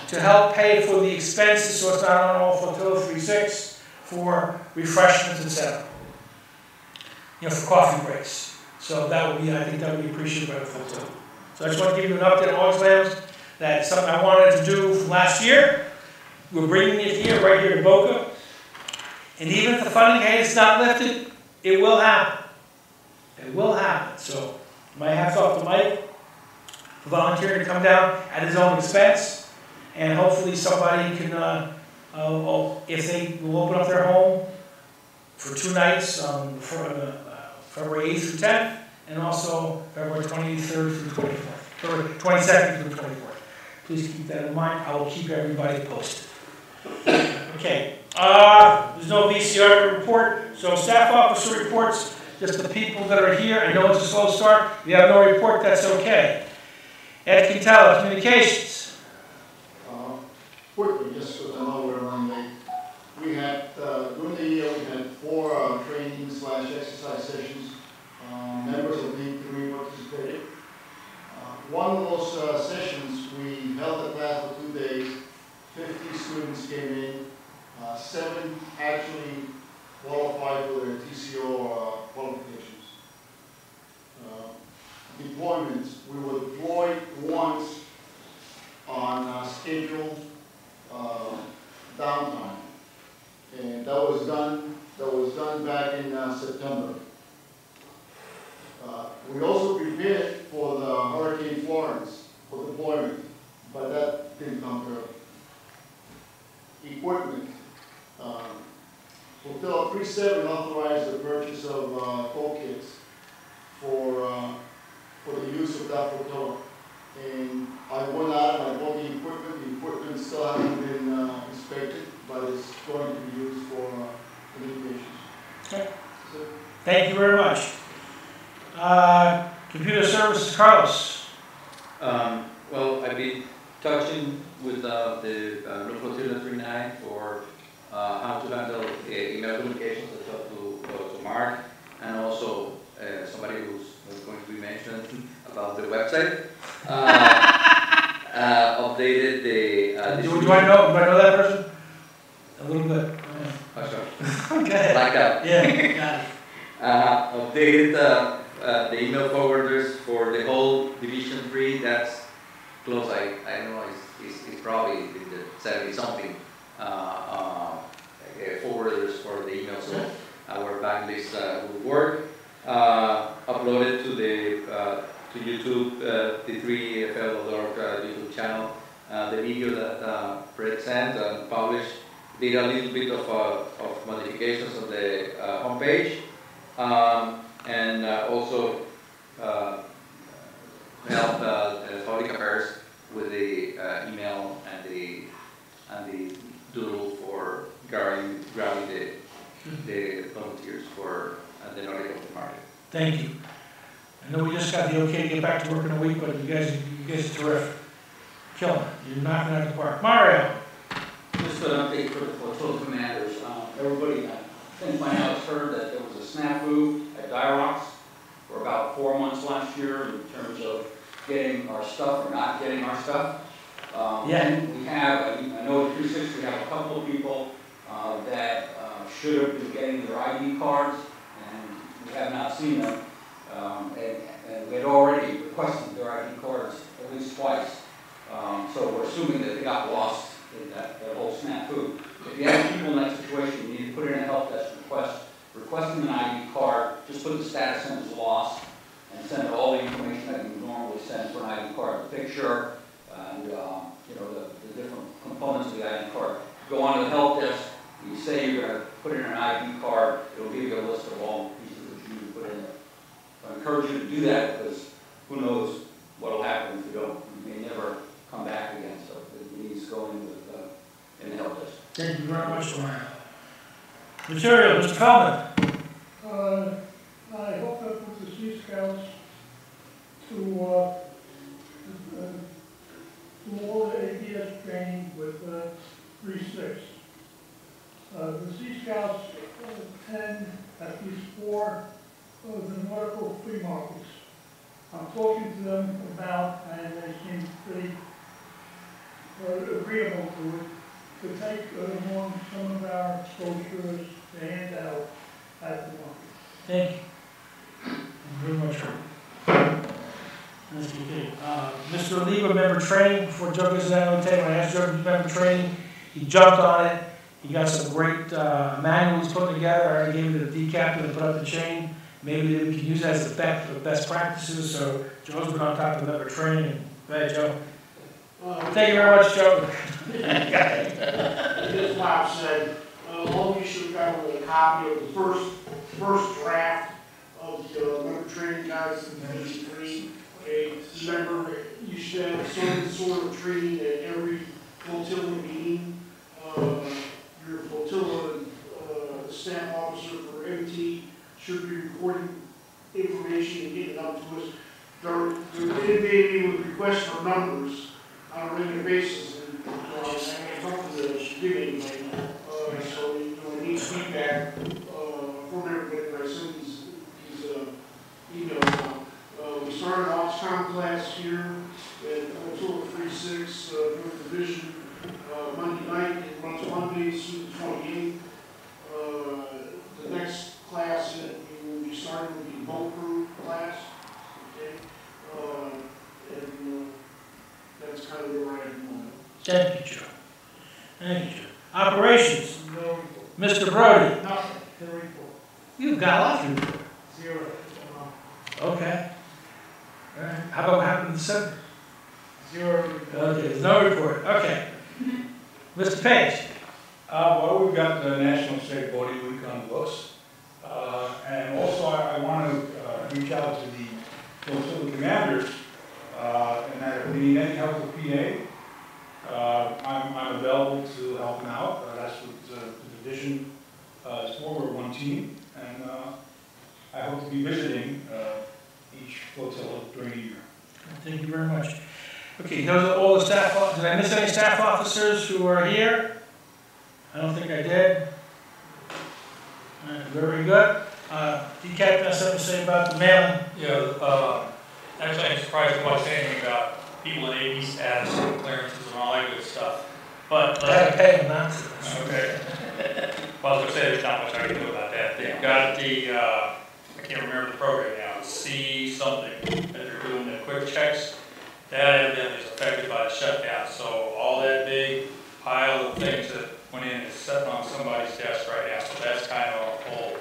to help pay for the expenses, so it's not on all Flotilla 36 for refreshments, etc. For coffee breaks. So that would be, I think that would be appreciated by the Flotilla. So I just want to give you an update on August. That's something I wanted to do from last year. We're bringing it here, right here in Boca. And even if the funding aid is not lifted, it will happen. It will happen. So my hats off to Mike for volunteering to come down at his own expense. And hopefully somebody can, if they will open up their home for 2 nights, February 8th through 10th, and also February 23rd through 24th, or 22nd through 24th. Please keep that in mind. I will keep everybody posted. Okay. There's no VCR report, so staff officer reports, just the people that are here. I know it's a slow start. If you have no report, that's okay. Ed Quintella, Communications. Quickly, just because I know we're running late. We had, during the year, we had 4 training/exercise sessions. Members of DivThree participated. One of those sessions, we held the class for 2 days. 50 students came in. 7 actually qualified for their TCO qualifications. Deployments, we were deployed once on scheduled downtime, and that was done back in September. We also prepared for the Hurricane Florence for deployment, but that didn't come through. Equipment. Flotilla 37 authorized the purchase of toolkits for the use of that flotilla. And I went out and I bought the equipment. The equipment still hasn't been inspected, but it's going to be used for communications. Okay. Thank you very much. Computer services, Carlos. Well, I've been touching with the Flotilla 39 for how to handle email communications. I talked to Mark, and also somebody who's going to be mentioned about the website. Updated the. Do I know that person? A little bit. Oh, sure. Okay. Like that. Yeah, got it. Updated the email forwarders for the whole Division 3. That's close. I don't know. It's probably in the 70-something forwarders for the email. So our backlist will work. Uploaded to the to YouTube, DivThree YouTube channel. The video that Fred sent and published. Did a little bit of modifications on the homepage, and also help public affairs with the email and the doodle for grabbing the volunteers for the Nordic Open Market. Thank you. I know we just got the okay to get back to work in a week, but you guys are terrific. Killing it. You're knocking out the park. Mario. Just an update for the flotilla commanders. Everybody, I think by now has heard that there was a snafu at Dirox for about 4 months last year in terms of getting our stuff or not getting our stuff. We have, I know at 36 we have a couple of people that should have been getting their ID cards, and we have not seen them. And we had already requested their ID cards at least twice. So we're assuming that they got lost in that whole snafu. If you have people in that situation, you need to put in a help desk request, requesting an ID card, just put the status in as lost, and send all the information that you normally send for an ID card, the picture, and the different components of the ID card. Go on to the help desk, you say you're going to put in an ID card, it'll give you a list of all the pieces that you need to put in there. So I encourage you to do that, because who knows what will happen if you don't. You may never come back again, so it needs going with in the help desk. Thank you very much, Ryan. Material, Mr. Feldman. I hope that with the USGCaux to more ABS training with 3-6. The USGCaux attend at least 4 of the nautical flea markets. I'm talking to them about, and they seem pretty agreeable to it, to take along some of our brochures to hand out at the market. Thank you. Thank you very much, Ray. That's good. Mr. Oliva, member training, before Joe gets that on the table, I asked Joe to do member training. He jumped on it. He got some great manuals put together. I already gave him the decap to put up the chain. Maybe we can use that as the best practices. So Joe's been on top of member training. Go ahead, Joe. Thank you very much, Joe. As Bob said, all of you should have gotten a copy of the first draft of the member training guides in Division 3. Remember, you should have some sort of training at every flotilla meeting. Your flotilla staff officer for MT should be recording information and getting it up to us. There may be requests for numbers on a regular basis, and I have nothing to give anybody. So we need feedback from everybody when I send these emails out. We started Oxcom class here at Total 3-6 for division Monday night. It runs Mondays through the 28th. The next class that we will be starting will be boat crew class. Okay, and that's kind of where we're at the moment. Thank you, Joe. Thank you, Joe. Operations. No report. Mr. Brody. Nothing. No report. You've got a lot to report. 0. Okay. All right. How about what happened in December? 0 report. Okay, there's no report. Okay. Mr. Page. Well, we've got the National Safe Boating Week on the books. And also I want to reach out to the flotilla commanders, and that if they need any help with PA, I'm available to help them out. That's what the division is for. We're one team, and I hope to be visiting each flotilla during the year. Thank you very much. Okay, those are all the staff. Did I miss any staff officers who are here? I don't think I did. Very good. DCAP has something to say about the mailing. Yeah, actually I'm surprised you watched anything about people in AD status and clearances and all that good stuff. But, I gotta pay them not to. okay. Well, I was gonna say there's not much I can do about that. They've got the, I can't remember the program now, C something, that they're doing the quick checks. That evidently is affected by the shutdown, so all that big pile of things that went in is sitting on somebody's desk right now, so that's kind of on hold.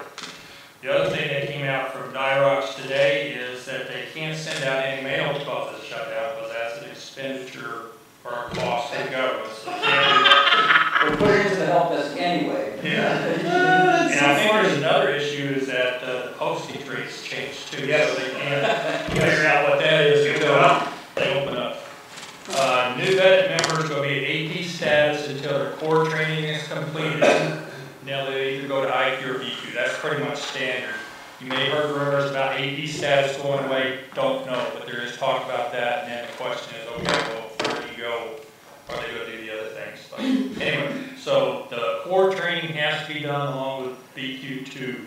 The other thing that came out from Dyrox today is that they can't send out any mail because of the shutdown, because that's an expenditure or a cost to the government, so they can't do that. We'll put it into the help desk anyway. Yeah. And I think there's another issue is that the postage rates changed too, so they can't figure out what that is until they open up. New vetted members will be at AP status until their core training is completed. Now they either go to IQ or BQ. That's pretty much standard. You may have heard rumors about AP status going away. Don't know, but there is talk about that. And then the question is, okay, well, where do you go? Are they going to do the other things? But anyway, so the core training has to be done along with BQ2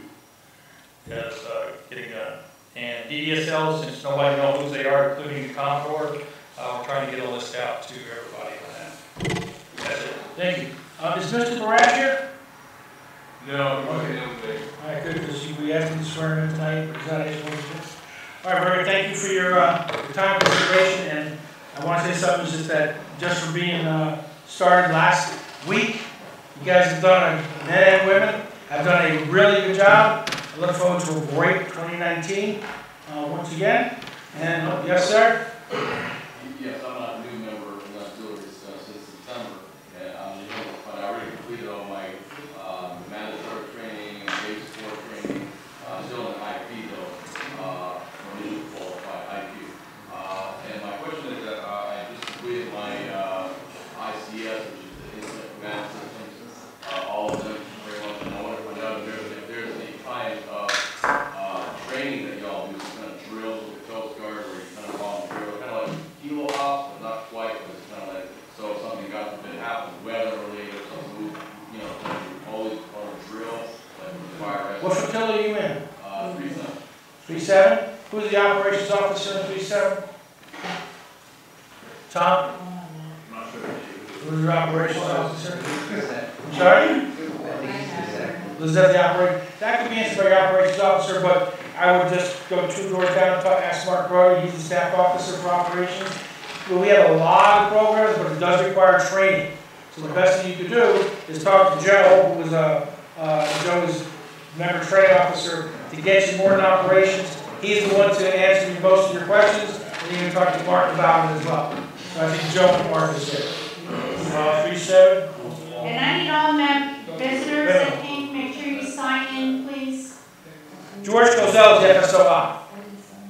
as getting done. And DDSLs, since nobody knows who they are, including the Commodore, we're trying to get a list out to everybody on that. That's it. Thank you. Is Mr. Barash here? No, Okay. All right, good, because we asked him to swear in tonight, but he's not able to. All right, very good. Thank you for your time and consideration, and I want to say something is that just for being started last week, you guys have done, men and women, have done a really good job. I look forward to a great 2019 once again. And yes, sir? Yes, I'm not a new member of the auxiliaries since September. But I already completed all my mandatory training and basic core training. Still in the IP though, initially qualified IQ. And my question is that I just completed my ICS, which is the Incident Command Systems. All of them very much. And I wonder if there's any kind of training that y'all do, some kind of drills with the Coast Guard where you kind of volunteer, kind of like kilo ops, but not quite, but it's kind of like, so if something God forbid happens, weather related or something, you know, always on a drill, like with the fire rescue. What flotilla are you in? 3-7. 3-7? Who's the operations officer in 3-7? Tom? I'm not sure. Who's your operations officer? I'm sorry? Lizette, the operator. That could be answered by your operations officer, but I would just go 2 doors down and talk, ask Mark Brody, he's the staff officer for operations. Well, we have a lot of programs, but it does require training. So the best thing you could do is talk to Joe, who was Joe's member training officer, to get you more in operations. He's the one to answer most of your questions, and you can talk to Mark about it as well. So I think Joe and Mark is here. 3-7. And I need all visitors that came, make sure you sign in, please. George Cozell is the FSO.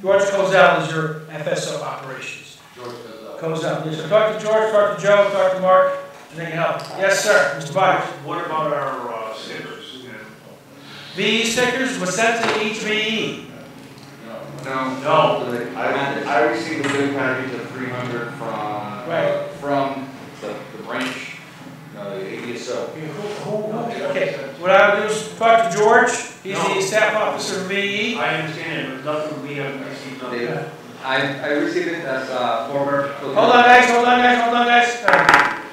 George Cozell is your FSO operations. George Cozell. Cozell. Yes, so talk to George, talk to Joe, talk to Mark, and they can help. Yes, sir. Mr. Byers. What about our stickers? VE stickers was sent to each VE. No. I received a big package of 300 from the branch, the ADSO. Okay, what I would do is talk to George. He's the staff officer of VE. I understand it, but nothing we haven't received. I received it as a former. Hold on, guys.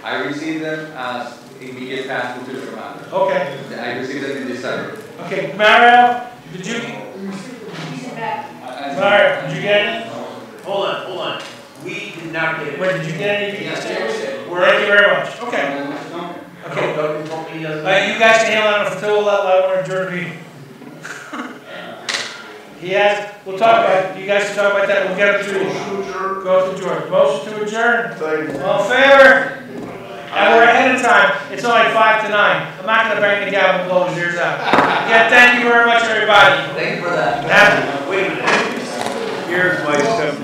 I received them as immediate task to the commander. Okay. I received them in December. Okay, Mario, did you? Mario, did you get it? Hold on. We did not get it. Wait, did you get any? Yes, Thank you very much. Okay. You guys can handle that until we'll adjourn the meeting. We'll talk about it. You guys can talk about that. We'll get it to go to George. Motion to adjourn. All in favor? And we're ahead of time. It's only 5 to 9. I'm not going to bang the gavel and blow his ears out. Again, thank you very much, everybody. Thank you for that. Wait a minute. Here's my stuff.